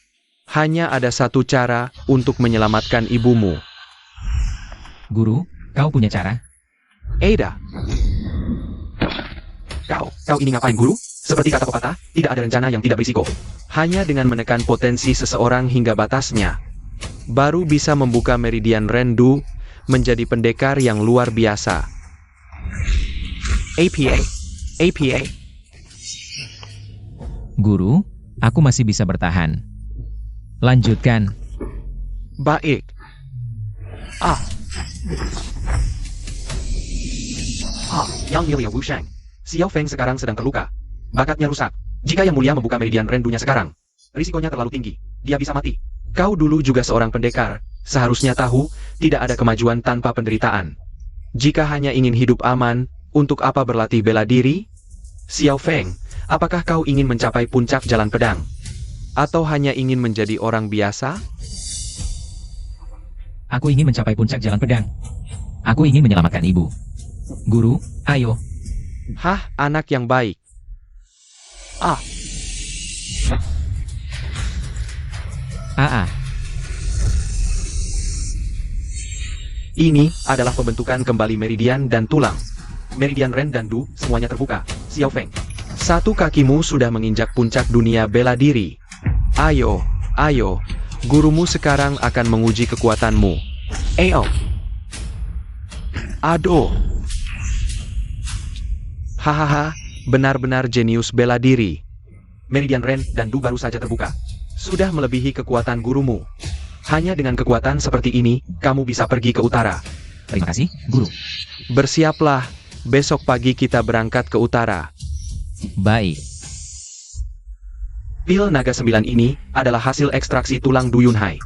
Hanya ada satu cara untuk menyelamatkan ibumu.
Guru, kau punya cara?
Ada.
Kau ini ngapain guru? Seperti kata pepatah, tidak ada rencana yang tidak berisiko.
Hanya dengan menekan potensi seseorang hingga batasnya, baru bisa membuka meridian rendu menjadi pendekar yang luar biasa. APA. APA.
Guru, aku masih bisa bertahan. Lanjutkan.
Baik.
Yang Mulia Wushang. Xiao Feng sekarang sedang terluka. Bakatnya rusak. Jika Yang Mulia membuka meridian rendunya sekarang, risikonya terlalu tinggi. Dia bisa mati.
Kau dulu juga seorang pendekar, seharusnya tahu, tidak ada kemajuan tanpa penderitaan. Jika hanya ingin hidup aman, untuk apa berlatih bela diri? Xiao Feng, apakah kau ingin mencapai puncak jalan pedang? Atau hanya ingin menjadi orang biasa?
Aku ingin mencapai puncak jalan pedang. Aku ingin menyelamatkan ibu. Guru, ayo.
Hah, anak yang baik.
Ini adalah pembentukan kembali meridian dan tulang. Meridian Ren dan Du, semuanya terbuka. Xiao Feng.
Satu kakimu sudah menginjak puncak dunia bela diri. Ayo, ayo. Gurumu sekarang akan menguji kekuatanmu. Aduh. Hahaha, benar-benar jenius bela diri.
Meridian Ren dan Du baru saja terbuka.
Sudah melebihi kekuatan gurumu.
Hanya dengan kekuatan seperti ini, kamu bisa pergi ke utara.
Terima kasih, Guru.
Bersiaplah, Besok pagi kita berangkat ke utara.
Baik.
Pil naga 9 ini adalah hasil ekstraksi tulang Duyun Hai.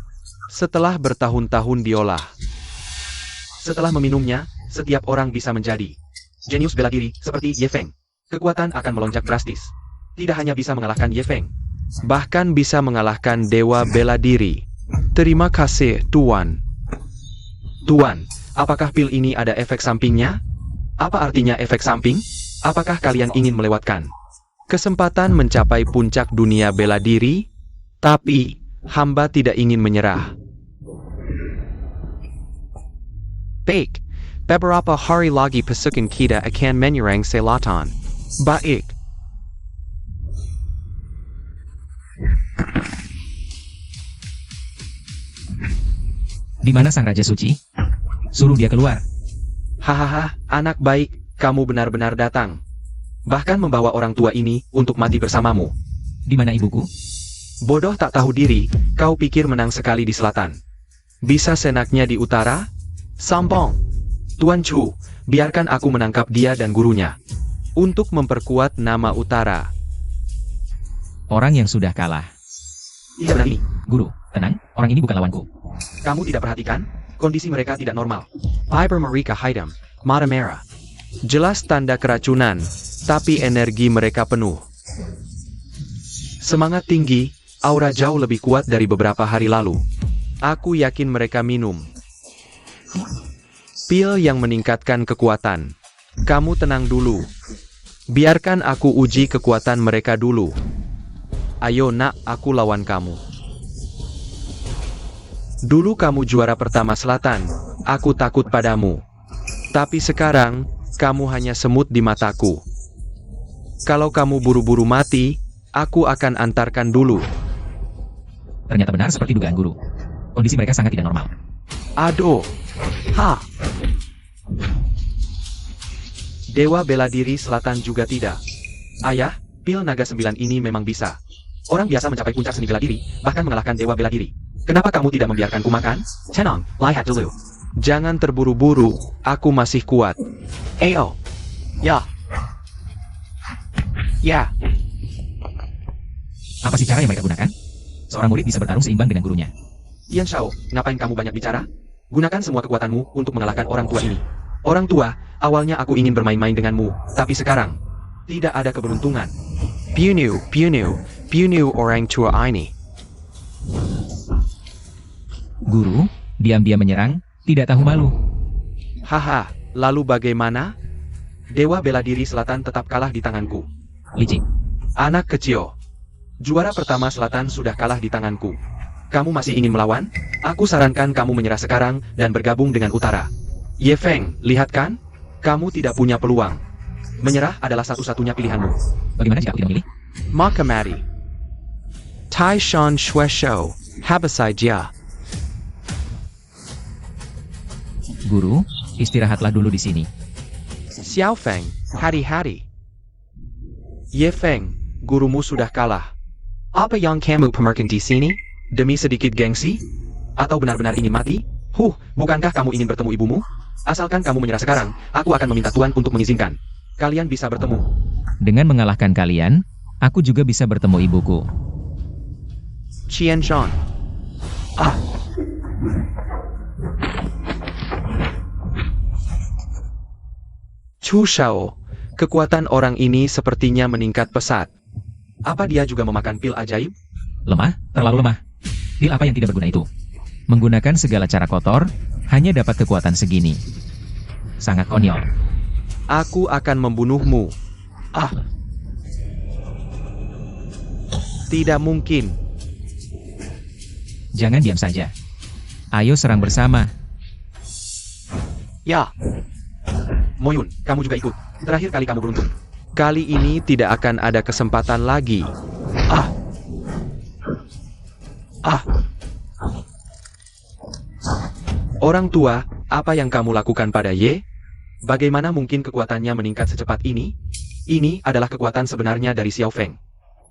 Setelah bertahun-tahun diolah,
Setelah meminumnya, setiap orang bisa menjadi jenius bela diri seperti Ye Feng. Kekuatan akan melonjak drastis. Tidak hanya bisa mengalahkan Ye Feng,
bahkan bisa mengalahkan dewa bela diri. Terima kasih, Tuan.
Tuan, apakah pil ini ada efek sampingnya? Apa artinya efek samping? Apakah kalian ingin melewatkan
Kesempatan mencapai puncak dunia bela diri, tapi hamba tidak ingin menyerah. Baik, beberapa hari lagi pasukan kita akan menyerang selatan. Baik.
Di mana sang Raja Suci? Suruh dia keluar.
Hahaha, anak baik, kamu benar-benar datang. Bahkan membawa orang tua ini untuk mati bersamamu.
Di mana ibuku?
Bodoh tak tahu diri, kau pikir menang sekali di selatan.
Bisa senaknya di utara?
Sombong. Tuan Chu, biarkan aku menangkap dia dan gurunya.
Untuk memperkuat nama utara.
Orang yang sudah kalah.
Tidak berani.
Guru, tenang, orang ini bukan lawanku.
Kamu tidak perhatikan? Kondisi mereka tidak normal.
Fiber mereka hitam, mata merah. Jelas tanda keracunan, tapi energi mereka penuh.
Semangat tinggi, aura jauh lebih kuat dari beberapa hari lalu.
Aku yakin mereka minum pil yang meningkatkan kekuatan. Kamu tenang dulu. Biarkan aku uji kekuatan mereka dulu. Ayo nak, aku lawan kamu. Dulu kamu juara pertama selatan, aku takut padamu. Tapi sekarang, kamu hanya semut di mataku. Kalau kamu buru-buru mati, aku akan antarkan dulu.
Ternyata benar seperti dugaan guru. Kondisi mereka sangat tidak normal.
Aduh. Ha.
Dewa bela diri selatan juga tidak. Ayah, pil naga 9 ini memang bisa. Orang biasa mencapai puncak seni bela diri, bahkan mengalahkan dewa bela diri. Kenapa kamu tidak membiarkanku makan? Tenang, lihat dulu.
Jangan terburu-buru, aku masih kuat.
Ayo.
Ya. Ya.
Apa sih cara yang mereka gunakan? Seorang murid bisa bertarung seimbang dengan gurunya.
Yan Shao, ngapain kamu banyak bicara? Gunakan semua kekuatanmu untuk mengalahkan orang tua ini. Orang tua, awalnya aku ingin bermain-main denganmu, tapi sekarang, tidak ada keberuntungan.
Piunu orang tua ini.
Guru, diam-diam menyerang, tidak tahu malu.
Haha, lalu bagaimana?
Dewa bela diri selatan tetap kalah di tanganku.
Licik.
Anak kecil. Juara pertama selatan sudah kalah di tanganku. Kamu masih ingin melawan? Aku sarankan kamu menyerah sekarang dan bergabung dengan utara. Ye Feng, lihat kan? Kamu tidak punya peluang. Menyerah adalah satu-satunya pilihanmu.
Bagaimana jika aku tidak memilih?
Maka mari. Tai Shan Shui Shou, habisai dia.
Guru, istirahatlah dulu di sini.
Xiao Feng, hari-hari. Ye Feng, gurumu sudah kalah.
Apa yang kamu pamerkan di sini? Demi sedikit gengsi? Atau benar-benar ingin mati? Bukankah kamu ingin bertemu ibumu? Asalkan kamu menyerah sekarang, aku akan meminta Tuan untuk mengizinkan. Kalian bisa bertemu.
Dengan mengalahkan kalian, aku juga bisa bertemu ibuku.
Qian Shan.
Ah,
Chu Shao, kekuatan orang ini sepertinya meningkat pesat.
apa dia juga memakan pil ajaib?
Lemah, terlalu lemah. Pil apa yang tidak berguna itu? Menggunakan segala cara kotor, hanya dapat kekuatan segini. Sangat konyol.
Aku akan membunuhmu.
Ah,
Tidak mungkin.
Jangan diam saja. Ayo serang bersama.
Ya,
Moyun, kamu juga ikut. Terakhir kali kamu beruntung.
kali ini tidak akan ada kesempatan lagi.
Ah. Ah. Orang tua, apa yang kamu lakukan pada Ye? Bagaimana mungkin kekuatannya meningkat secepat ini? Ini adalah kekuatan sebenarnya dari Xiao Feng.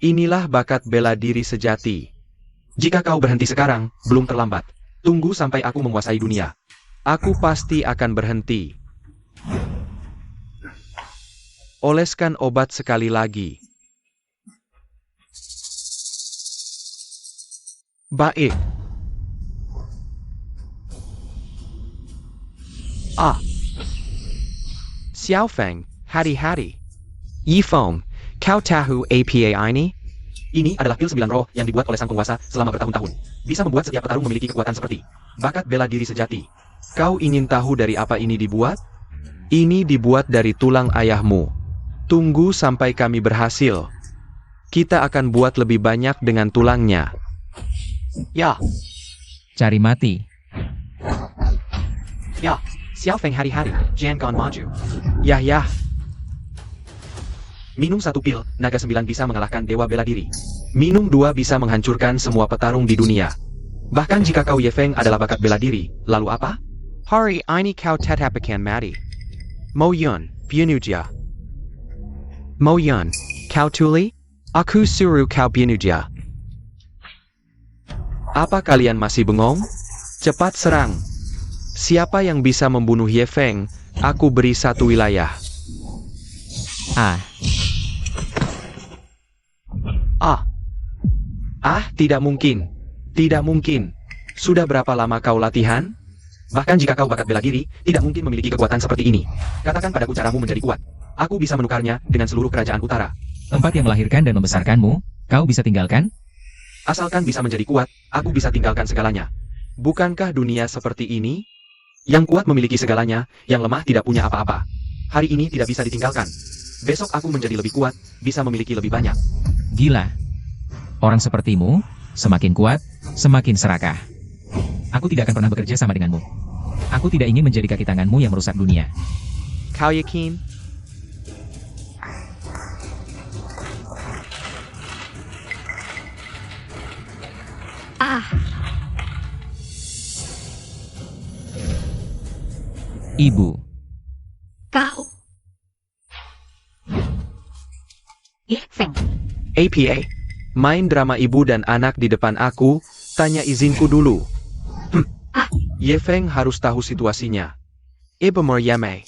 Inilah bakat bela diri sejati.
Jika kau berhenti sekarang, belum terlambat. Tunggu sampai aku menguasai dunia.
Aku pasti akan berhenti. Oleskan obat sekali lagi. Baik. Xiao Feng, hati-hati. Yifeng, kau tahu apa ini?
Ini adalah pil 9 roh yang dibuat oleh sang penguasa selama bertahun-tahun. Bisa membuat setiap petarung memiliki kekuatan seperti bakat bela diri sejati.
Kau ingin tahu dari apa ini dibuat? Ini dibuat dari tulang ayahmu. Tunggu sampai kami berhasil. Kita akan buat lebih banyak dengan tulangnya.
Ya,
Cari mati.
ya. Xiao Feng hati-hati, jangan maju.
Yah.
Minum 1 pil, naga 9 bisa mengalahkan dewa bela diri.
Minum 2 bisa menghancurkan semua petarung di dunia.
Bahkan jika kau Ye Feng adalah bakat bela diri, lalu apa?
Hari ini kau tetap akan mati. Mo Yun, bunuh dia. Mo Yun, kau tuli? Aku suruh kau bunuh dia. Apa kalian masih bengong? Cepat serang. Siapa yang bisa membunuh Ye Feng, aku beri 1 wilayah. Tidak mungkin. Tidak mungkin. Sudah berapa lama kau latihan?
Bahkan jika kau bakat bela diri, tidak mungkin memiliki kekuatan seperti ini. Katakan padaku caramu menjadi kuat. Aku bisa menukarnya dengan seluruh kerajaan utara.
Tempat yang melahirkan dan membesarkanmu, kau bisa tinggalkan?
Asalkan bisa menjadi kuat, aku bisa tinggalkan segalanya.
Bukankah dunia seperti ini?
Yang kuat memiliki segalanya, yang lemah tidak punya apa-apa. Hari ini tidak bisa ditinggalkan. Besok aku menjadi lebih kuat, bisa memiliki lebih banyak.
Gila. Orang sepertimu, semakin kuat, semakin serakah. Aku tidak akan pernah bekerja sama denganmu. Aku tidak ingin menjadi kaki tanganmu yang merusak dunia.
Kau yakin?
Ibu.
Kau. Ye Feng.
APA. Main drama ibu dan anak di depan aku, tanya izinku dulu. Ye Feng harus tahu situasinya. Ibu Moryame.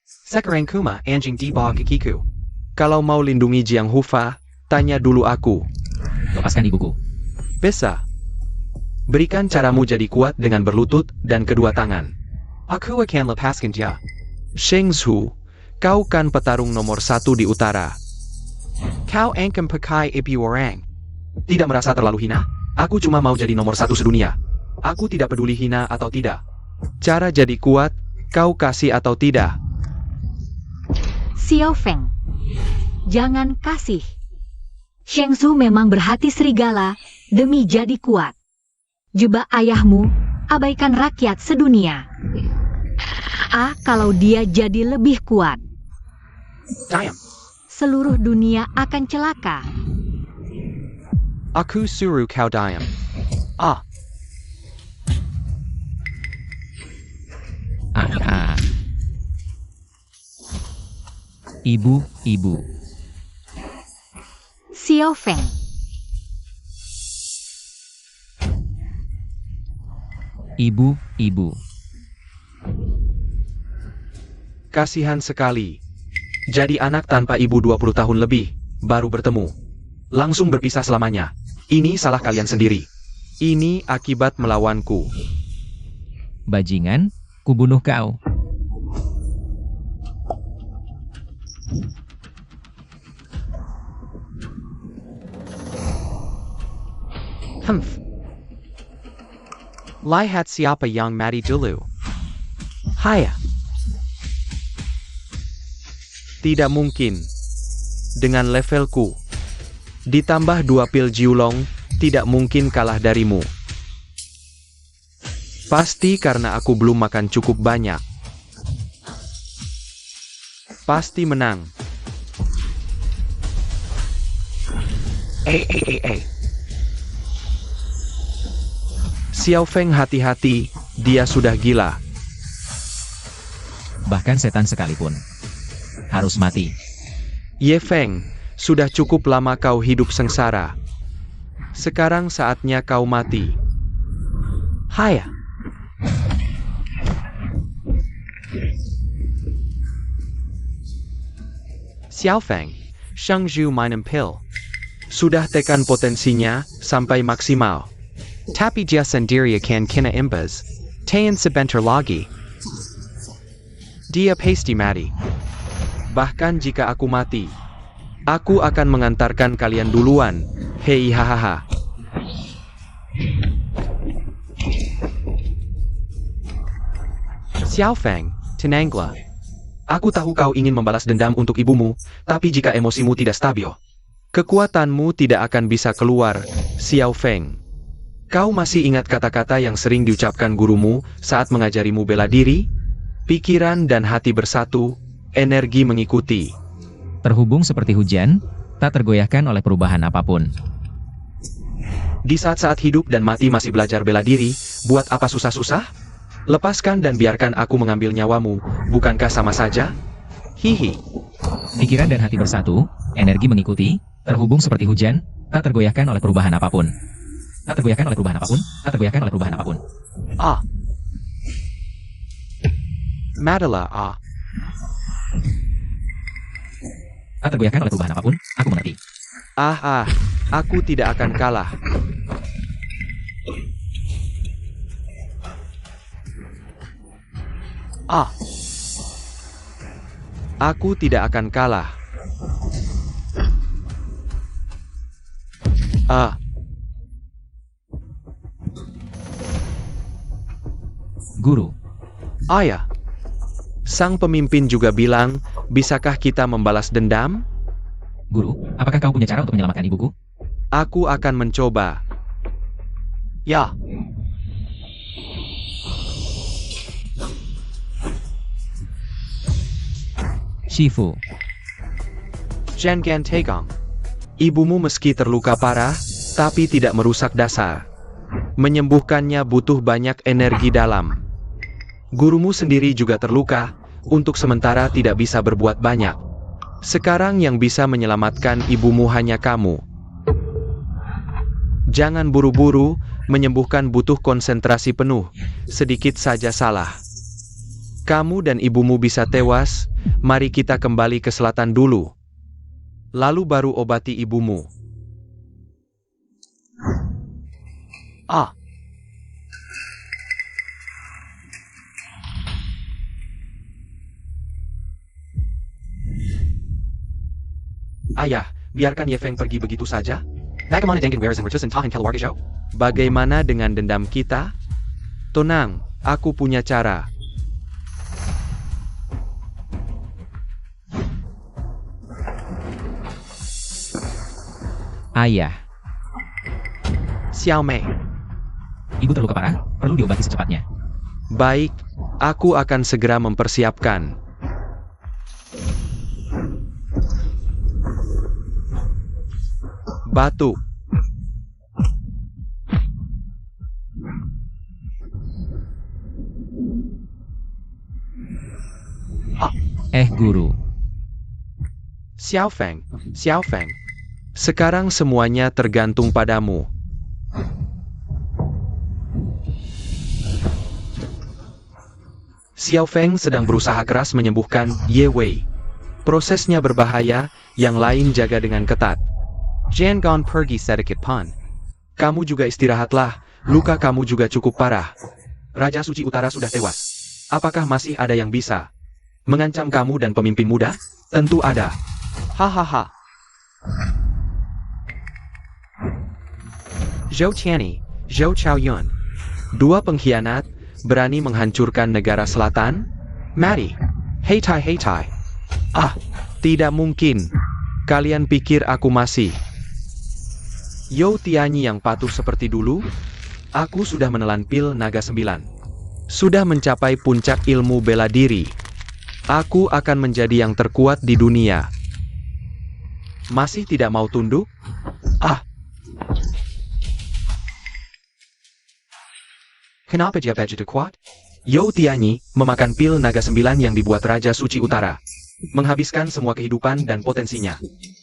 Sekarang kuma anjing di bawah kakiku.
Kalau mau lindungi Jiang Hufa, tanya dulu aku.
Lepaskan ibuku.
Bisa. Berikan caramu jadi kuat dengan berlutut dan kedua tangan.
Aku akan lepaskan dia.
Sheng Zhu, kau kan petarung nomor 1 di utara. Kau akan pakai ibu orang.
Tidak merasa terlalu hina? Aku cuma mau jadi nomor 1 sedunia. Aku tidak peduli hina atau tidak.
Cara jadi kuat, kau kasih atau tidak?
Xiao Feng. Jangan kasih. Sheng Zhu memang berhati serigala demi jadi kuat. Jebak ayahmu, abaikan rakyat sedunia. Kalau dia jadi lebih kuat,
Diam.
seluruh dunia akan celaka.
Aku suruh kau diam.
Ibu.
Xiao Feng.
Ibu.
Kasihan sekali. Jadi anak tanpa ibu 20 tahun lebih, baru bertemu.
Langsung berpisah selamanya. Ini salah kalian sendiri.
Ini akibat melawanku.
Bajingan, kubunuh kau.
Lihat siapa yang mati dulu. Haya. Tidak mungkin. Dengan levelku. Ditambah 2 pil Jiulong, tidak mungkin kalah darimu. Pasti karena aku belum makan cukup banyak. Pasti menang. Xiao Feng hati-hati, dia sudah gila.
Bahkan setan sekalipun harus mati.
Ye Feng, sudah cukup lama kau hidup sengsara. Sekarang saatnya kau mati. Haya. Xiaofeng, Shengzhu minum pil. Sudah tekan potensinya sampai maksimal. Tapi dia sendiri akan kena imbas. Tayan sebentar lagi. Dia pasti mati. Bahkan jika aku mati, aku akan mengantarkan kalian duluan. Hei hahaha. Xiaofeng, tenanglah.
Aku tahu kau ingin membalas dendam untuk ibumu, tapi jika emosimu tidak stabil,
Kekuatanmu tidak akan bisa keluar, Xiaofeng. Kau masih ingat kata-kata yang sering diucapkan gurumu saat mengajarimu bela diri? Pikiran dan hati bersatu, energi mengikuti.
Terhubung seperti hujan, tak tergoyahkan oleh perubahan apapun.
di saat-saat hidup dan mati masih belajar bela diri, buat apa susah-susah? Lepaskan dan biarkan aku mengambil nyawamu, bukankah sama saja? Hihi.
Pikiran dan hati bersatu, energi mengikuti, terhubung seperti hujan, tak tergoyahkan oleh perubahan apapun. Tak tergoyahkan oleh perubahan apapun, tak tergoyahkan oleh perubahan apapun.
Ah. Madala ah.
Tak tergoyahkan oleh perubahan apapun, aku mengerti.
Aku tidak akan kalah. Aku tidak akan kalah.
Guru,
Ayah. Sang pemimpin juga bilang, bisakah kita membalas dendam?
Guru, apakah kau punya cara untuk menyelamatkan ibuku?
Aku akan mencoba. Ya.
Shifu,
Jangan tegang. Ibumu meski terluka parah, tapi tidak merusak dasar. Menyembuhkannya butuh banyak energi dalam. Gurumu sendiri juga terluka, untuk sementara tidak bisa berbuat banyak. Sekarang yang bisa menyelamatkan ibumu hanya kamu. Jangan buru-buru, menyembuhkan butuh konsentrasi penuh, sedikit saja salah. Kamu dan ibumu bisa tewas, mari kita kembali ke selatan dulu. Lalu baru obati ibumu.
Ayah, biarkan Ye Feng pergi begitu saja? Bagaimana dengan Waris and Tahan keluarga Zhou?
Bagaimana dengan dendam kita? Tenang, aku punya cara.
ayah,
Xiaomei.
ibu terluka parah, perlu diobati secepatnya.
Baik, aku akan segera mempersiapkan. Batu.
Guru.
Xiaofeng. Sekarang semuanya tergantung padamu.
Xiaofeng sedang berusaha keras menyembuhkan Ye Wei.
Prosesnya berbahaya, yang lain jaga dengan ketat. Jangan pergi sedikit pan. Kamu juga istirahatlah, luka kamu juga cukup parah.
Raja Suci Utara sudah tewas. Apakah masih ada yang bisa mengancam kamu dan pemimpin muda? Tentu ada.
Hahaha. Zhou Tianyi, Zhou Chaoyun. Dua pengkhianat, berani menghancurkan negara selatan? Mari. Hei tai. Tidak mungkin. Kalian pikir aku masih Zhou Tianyi yang patuh seperti dulu? Aku sudah menelan pil naga 9. Sudah mencapai puncak ilmu bela diri. Aku akan menjadi yang terkuat di dunia. Masih tidak mau tunduk?
Kenapa dia begitu kuat? Zhou Tianyi memakan pil naga 9 yang dibuat Raja Suci Utara. Menghabiskan semua kehidupan dan potensinya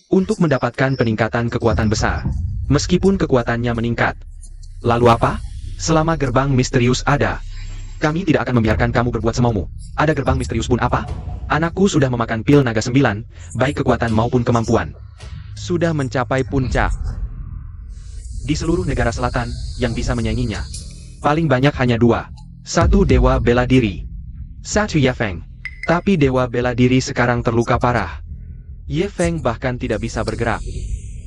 untuk mendapatkan peningkatan kekuatan besar. Meskipun kekuatannya meningkat. Lalu apa? Selama gerbang misterius ada, Kami tidak akan membiarkan kamu berbuat semaumu. Ada gerbang misterius pun apa? Anakku sudah memakan pil naga 9, baik kekuatan maupun kemampuan.
Sudah mencapai puncak.
Di seluruh negara selatan, yang bisa menyainginya. Paling banyak hanya 2. 1 dewa bela diri. 1 Ye Feng. Tapi dewa bela diri sekarang terluka parah.
Ye Feng bahkan tidak bisa bergerak.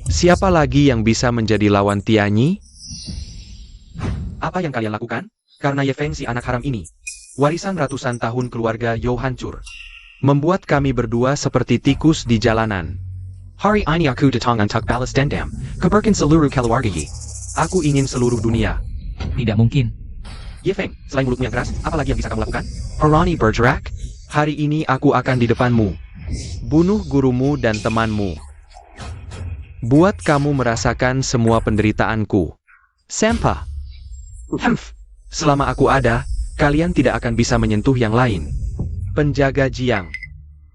Siapa lagi yang bisa menjadi lawan Tianyi?
Apa yang kalian lakukan? Karena Ye Feng si anak haram ini. Warisan ratusan tahun keluarga You hancur.
Membuat kami berdua seperti tikus di jalanan.
Hari ini aku datang untuk balas dendam. Keberkan seluruh keluarga. Aku ingin seluruh dunia.
Tidak mungkin.
Ye Feng, selain mulutmu yang keras, apa lagi yang bisa kamu lakukan? Berani bergerak?
Hari ini aku akan di depanmu. Bunuh gurumu dan temanmu. Buat kamu merasakan semua penderitaanku. Sampa.
Selama aku ada, kalian tidak akan bisa menyentuh yang lain.
Penjaga Jiang.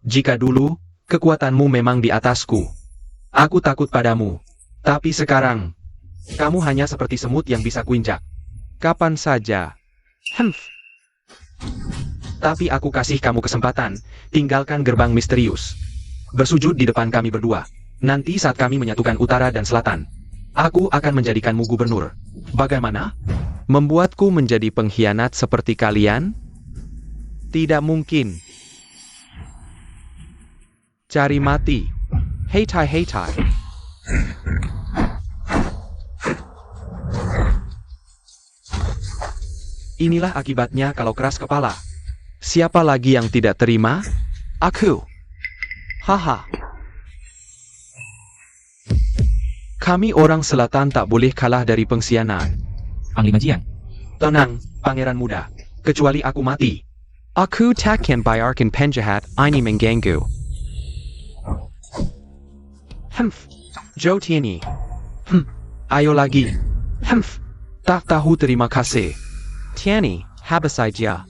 Jika dulu, kekuatanmu memang di atasku. Aku takut padamu. Tapi sekarang, kamu hanya seperti semut yang bisa kuinjak.
Kapan saja.
Tapi aku kasih kamu kesempatan, tinggalkan gerbang misterius. Bersujud di depan kami berdua. Nanti saat kami menyatukan utara dan selatan, aku akan menjadikanmu gubernur. Bagaimana?
Membuatku menjadi pengkhianat seperti kalian? Tidak mungkin. Cari mati. Heitai heitai.
Inilah akibatnya kalau keras kepala.
Siapa lagi yang tidak terima? Aku. Haha. Kami orang selatan tak boleh kalah dari pengkhianat.
Panglima Jiang.
Tenang, pangeran muda. Kecuali aku mati.
Aku takkan biarkan penjahat ini mengganggu. Zhou Tianyi.
Ayo lagi.
Tak tahu terima kasih. Tianyi, habis saja.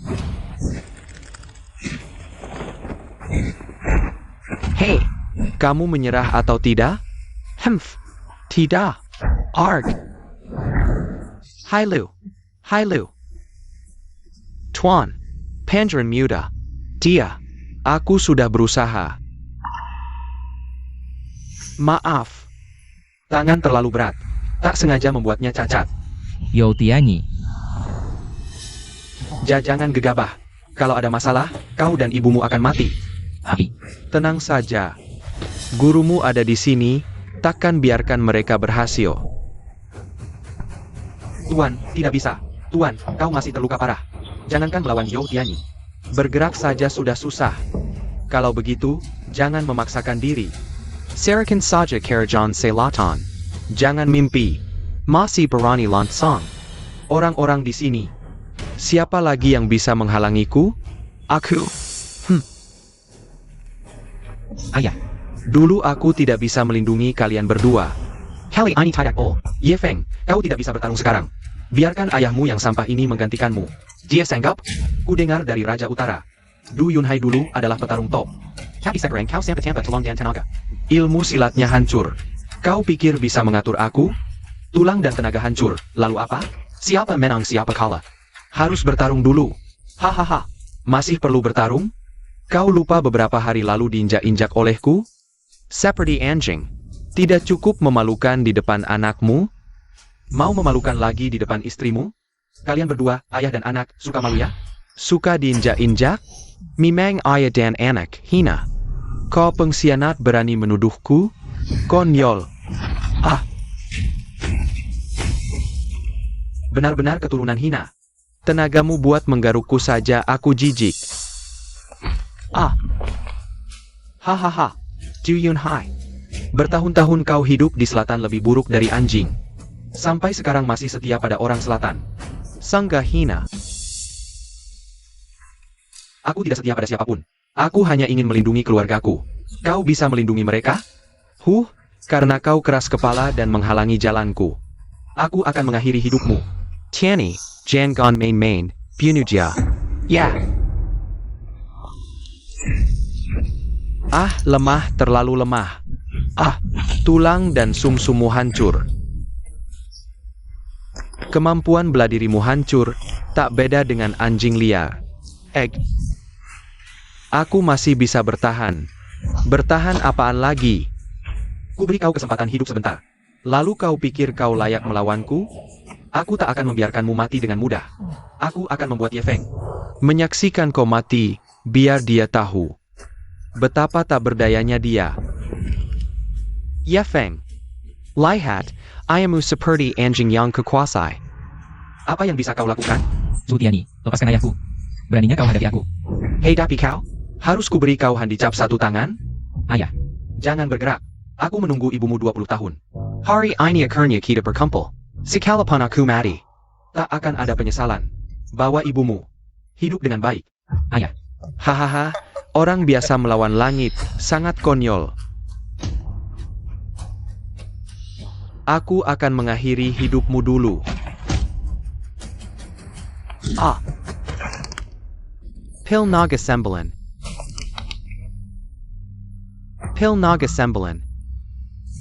Hei, kamu menyerah atau tidak? Tidak. Arg. Hai Lu. Tuan, Pangeran muda. Dia. Aku sudah berusaha.
Maaf. Tangan terlalu berat. Tak sengaja membuatnya cacat.
You Tianyi.
Jangan gegabah. Kalau ada masalah, kau dan ibumu akan mati.
Hai.
Tenang saja. Gurumu ada di sini, takkan biarkan mereka berhasil.
Tuan, tidak bisa. Tuan, kau masih terluka parah. Jangankan melawan You Tianyi.
Bergerak saja sudah susah. Kalau begitu, jangan memaksakan diri. Serahkan saja Kerajan Selatan. Jangan mimpi. Masih berani lansang. Orang-orang di sini. Siapa lagi yang bisa menghalangiku? Aku.
Ayah.
Dulu aku tidak bisa melindungi kalian berdua.
Kali ini tidak oh. Ye Feng, kau tidak bisa bertarung sekarang. Biarkan ayahmu yang sampah ini menggantikanmu. Dia sanggup? Ku dengar dari Raja Utara. Du Yunhai dulu adalah petarung top. Tapi sekarang kau sampai tulang dan tenaga. Ilmu silatnya hancur. Kau pikir bisa mengatur aku? Tulang dan tenaga hancur. Lalu apa? Siapa menang siapa kalah? Harus bertarung dulu. Hahaha. Masih perlu bertarung?
Kau lupa beberapa hari lalu diinjak-injak olehku? Seperti anjing. Tidak cukup memalukan di depan anakmu?
Mau memalukan lagi di depan istrimu? Kalian berdua, ayah dan anak, suka malu ya?
Suka diinjak-injak? Memang ayah dan anak, hina. Kau pengkhianat berani menuduhku? Konyol.
Benar-benar keturunan hina.
Tenagamu buat menggarukku saja aku jijik. Hahaha. Du Yunhai.
Bertahun-tahun kau hidup di selatan lebih buruk dari anjing. Sampai sekarang masih setia pada orang selatan.
Sangga hina.
Aku tidak setia pada siapapun. Aku hanya ingin melindungi keluargaku. Kau bisa melindungi mereka?
Karena kau keras kepala dan menghalangi jalanku.
Aku akan mengakhiri hidupmu.
Tianyi, jangan main-main, bunuh dia. Ya. Lemah, terlalu lemah. Tulang dan sumsumu hancur. Kemampuan bela dirimu hancur, tak beda dengan anjing liar. Aku masih bisa bertahan. Bertahan apaan lagi?
Ku beri kau kesempatan hidup sebentar. Lalu kau pikir kau layak melawanku? Aku tak akan membiarkanmu mati dengan mudah. Aku akan membuat Ye Feng
Menyaksikan kau mati, biar dia tahu betapa tak berdayanya dia. Ye Feng, lihat, ayamu seperti anjing yang kekuasai.
Apa yang bisa kau lakukan?
Su Tianyi, lepaskan ayahku. Beraninya kau hadapi aku.
Hei tapi kau, harus ku beri kau handicap satu tangan?
Ayah,
Jangan bergerak. Aku menunggu ibumu 20 tahun. Hari ini akhirnya kita berkumpul. Sekalipun aku mati, tak akan ada penyesalan. Bawa ibumu. Hidup dengan baik.
ayah.
Hahaha, orang biasa melawan langit, sangat konyol. Aku akan mengakhiri hidupmu dulu. Pil Naga Sembilan. Pil Naga Sembilan.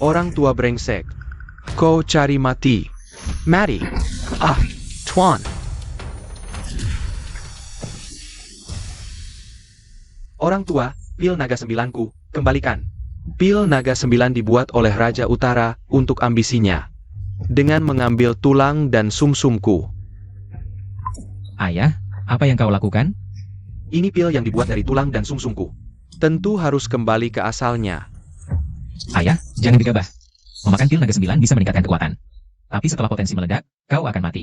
Orang tua brengsek. Kau cari mati. Mati. Tuan.
Orang tua, pil naga 9-ku, kembalikan.
Pil Naga 9 dibuat oleh Raja Utara untuk ambisinya. Dengan mengambil tulang dan sumsumku.
Ayah, apa yang kau lakukan?
Ini pil yang dibuat dari tulang dan sumsumku.
Tentu harus kembali ke asalnya.
Ayah, jangan gegabah. Memakan pil naga 9 bisa meningkatkan kekuatan. Tapi setelah potensi meledak, kau akan mati.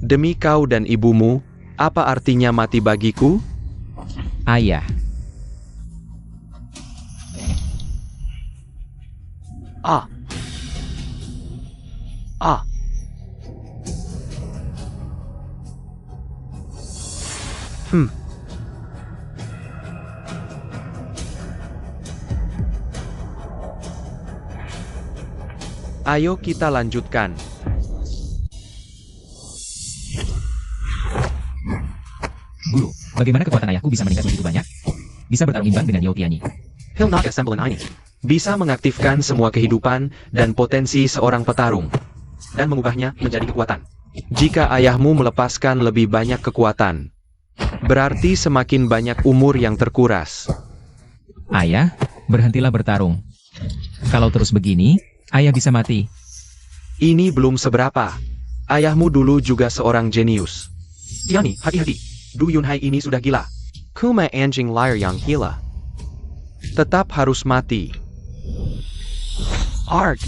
Demi kau dan ibumu, apa artinya mati bagiku?
Ayah,
Ayo kita lanjutkan.
Guru, bagaimana kekuatan ayahku bisa meningkat begitu banyak? Bisa bertarung imbang dengan Yao Tianyi.
Pil naga 9 ini
Bisa mengaktifkan semua kehidupan dan potensi seorang petarung.
dan mengubahnya menjadi kekuatan.
Jika ayahmu melepaskan lebih banyak kekuatan, berarti semakin banyak umur yang terkuras.
Ayah, berhentilah bertarung. Kalau terus begini, ayah bisa mati.
Ini belum seberapa. Ayahmu dulu juga seorang jenius.
Tianyi, hati-hati. Du Yunhai ini sudah gila.
Kuma anjing liar yang gila. Tetap harus mati. Arg.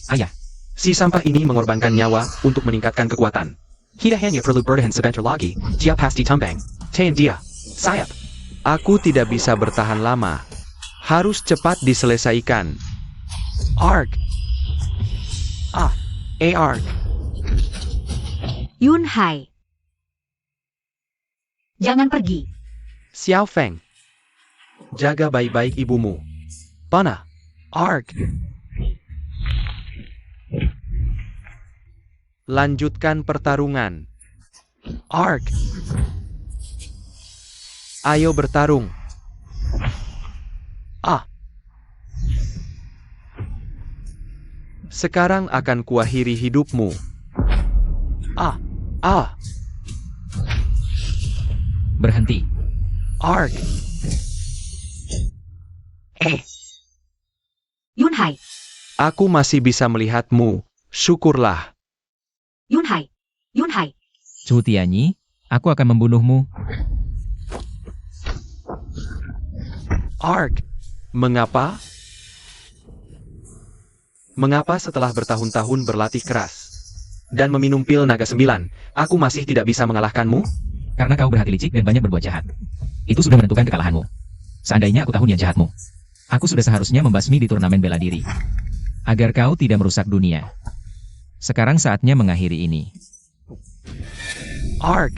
Ayah,
Si sampah ini mengorbankan nyawa untuk meningkatkan kekuatan. Kita hanya perlu bertahan sebentar lagi. Dia pasti tumbang. Tahan dia. Sayap.
Aku tidak bisa bertahan lama. Harus cepat diselesaikan. Arg. Arg.
Yunhai. Jangan pergi.
Xiao Feng. Jaga baik-baik ibumu. Pana. Arg. Lanjutkan pertarungan. Arg. Ayo bertarung. Sekarang akan kuakhiri hidupmu.
berhenti.
Arg.
Yunhai.
Aku masih bisa melihatmu. Syukurlah.
Yunhai. Yunhai.
Su Tianyi, aku akan membunuhmu.
Arg. Mengapa?
Mengapa setelah bertahun-tahun berlatih keras dan meminum pil naga 9, aku masih tidak bisa mengalahkanmu?
Karena kau berhati licik dan banyak berbuat jahat. Itu sudah menentukan kekalahanmu. Seandainya aku tahu niat jahatmu, aku sudah seharusnya membasmi di turnamen bela diri. Agar kau tidak merusak dunia. Sekarang saatnya mengakhiri ini.
Arg.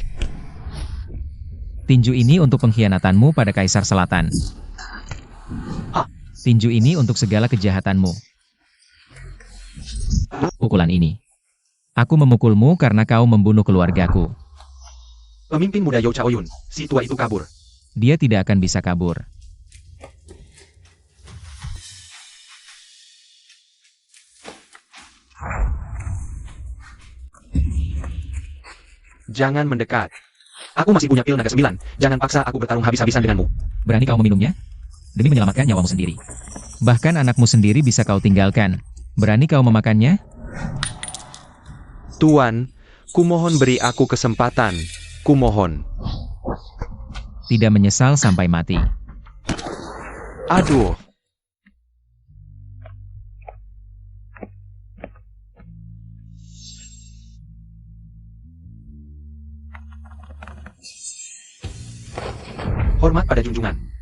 Tinju ini untuk pengkhianatanmu pada Kaisar Selatan. Tinju ini untuk segala kejahatanmu. Pukulan ini. Aku memukulmu karena kau membunuh keluargaku.
Pemimpin muda Yao Chaoyun, si tua itu kabur.
Dia tidak akan bisa kabur.
Jangan mendekat.
Aku masih punya pil naga 9. Jangan paksa aku bertarung habis-habisan denganmu.
Berani kau meminumnya? Demi menyelamatkan nyawamu sendiri. Bahkan anakmu sendiri bisa kau tinggalkan. Berani kau memakannya?
Tuan, kumohon beri aku kesempatan. Kumohon.
Tidak menyesal sampai mati.
Aduh.
Hormat pada junjungan.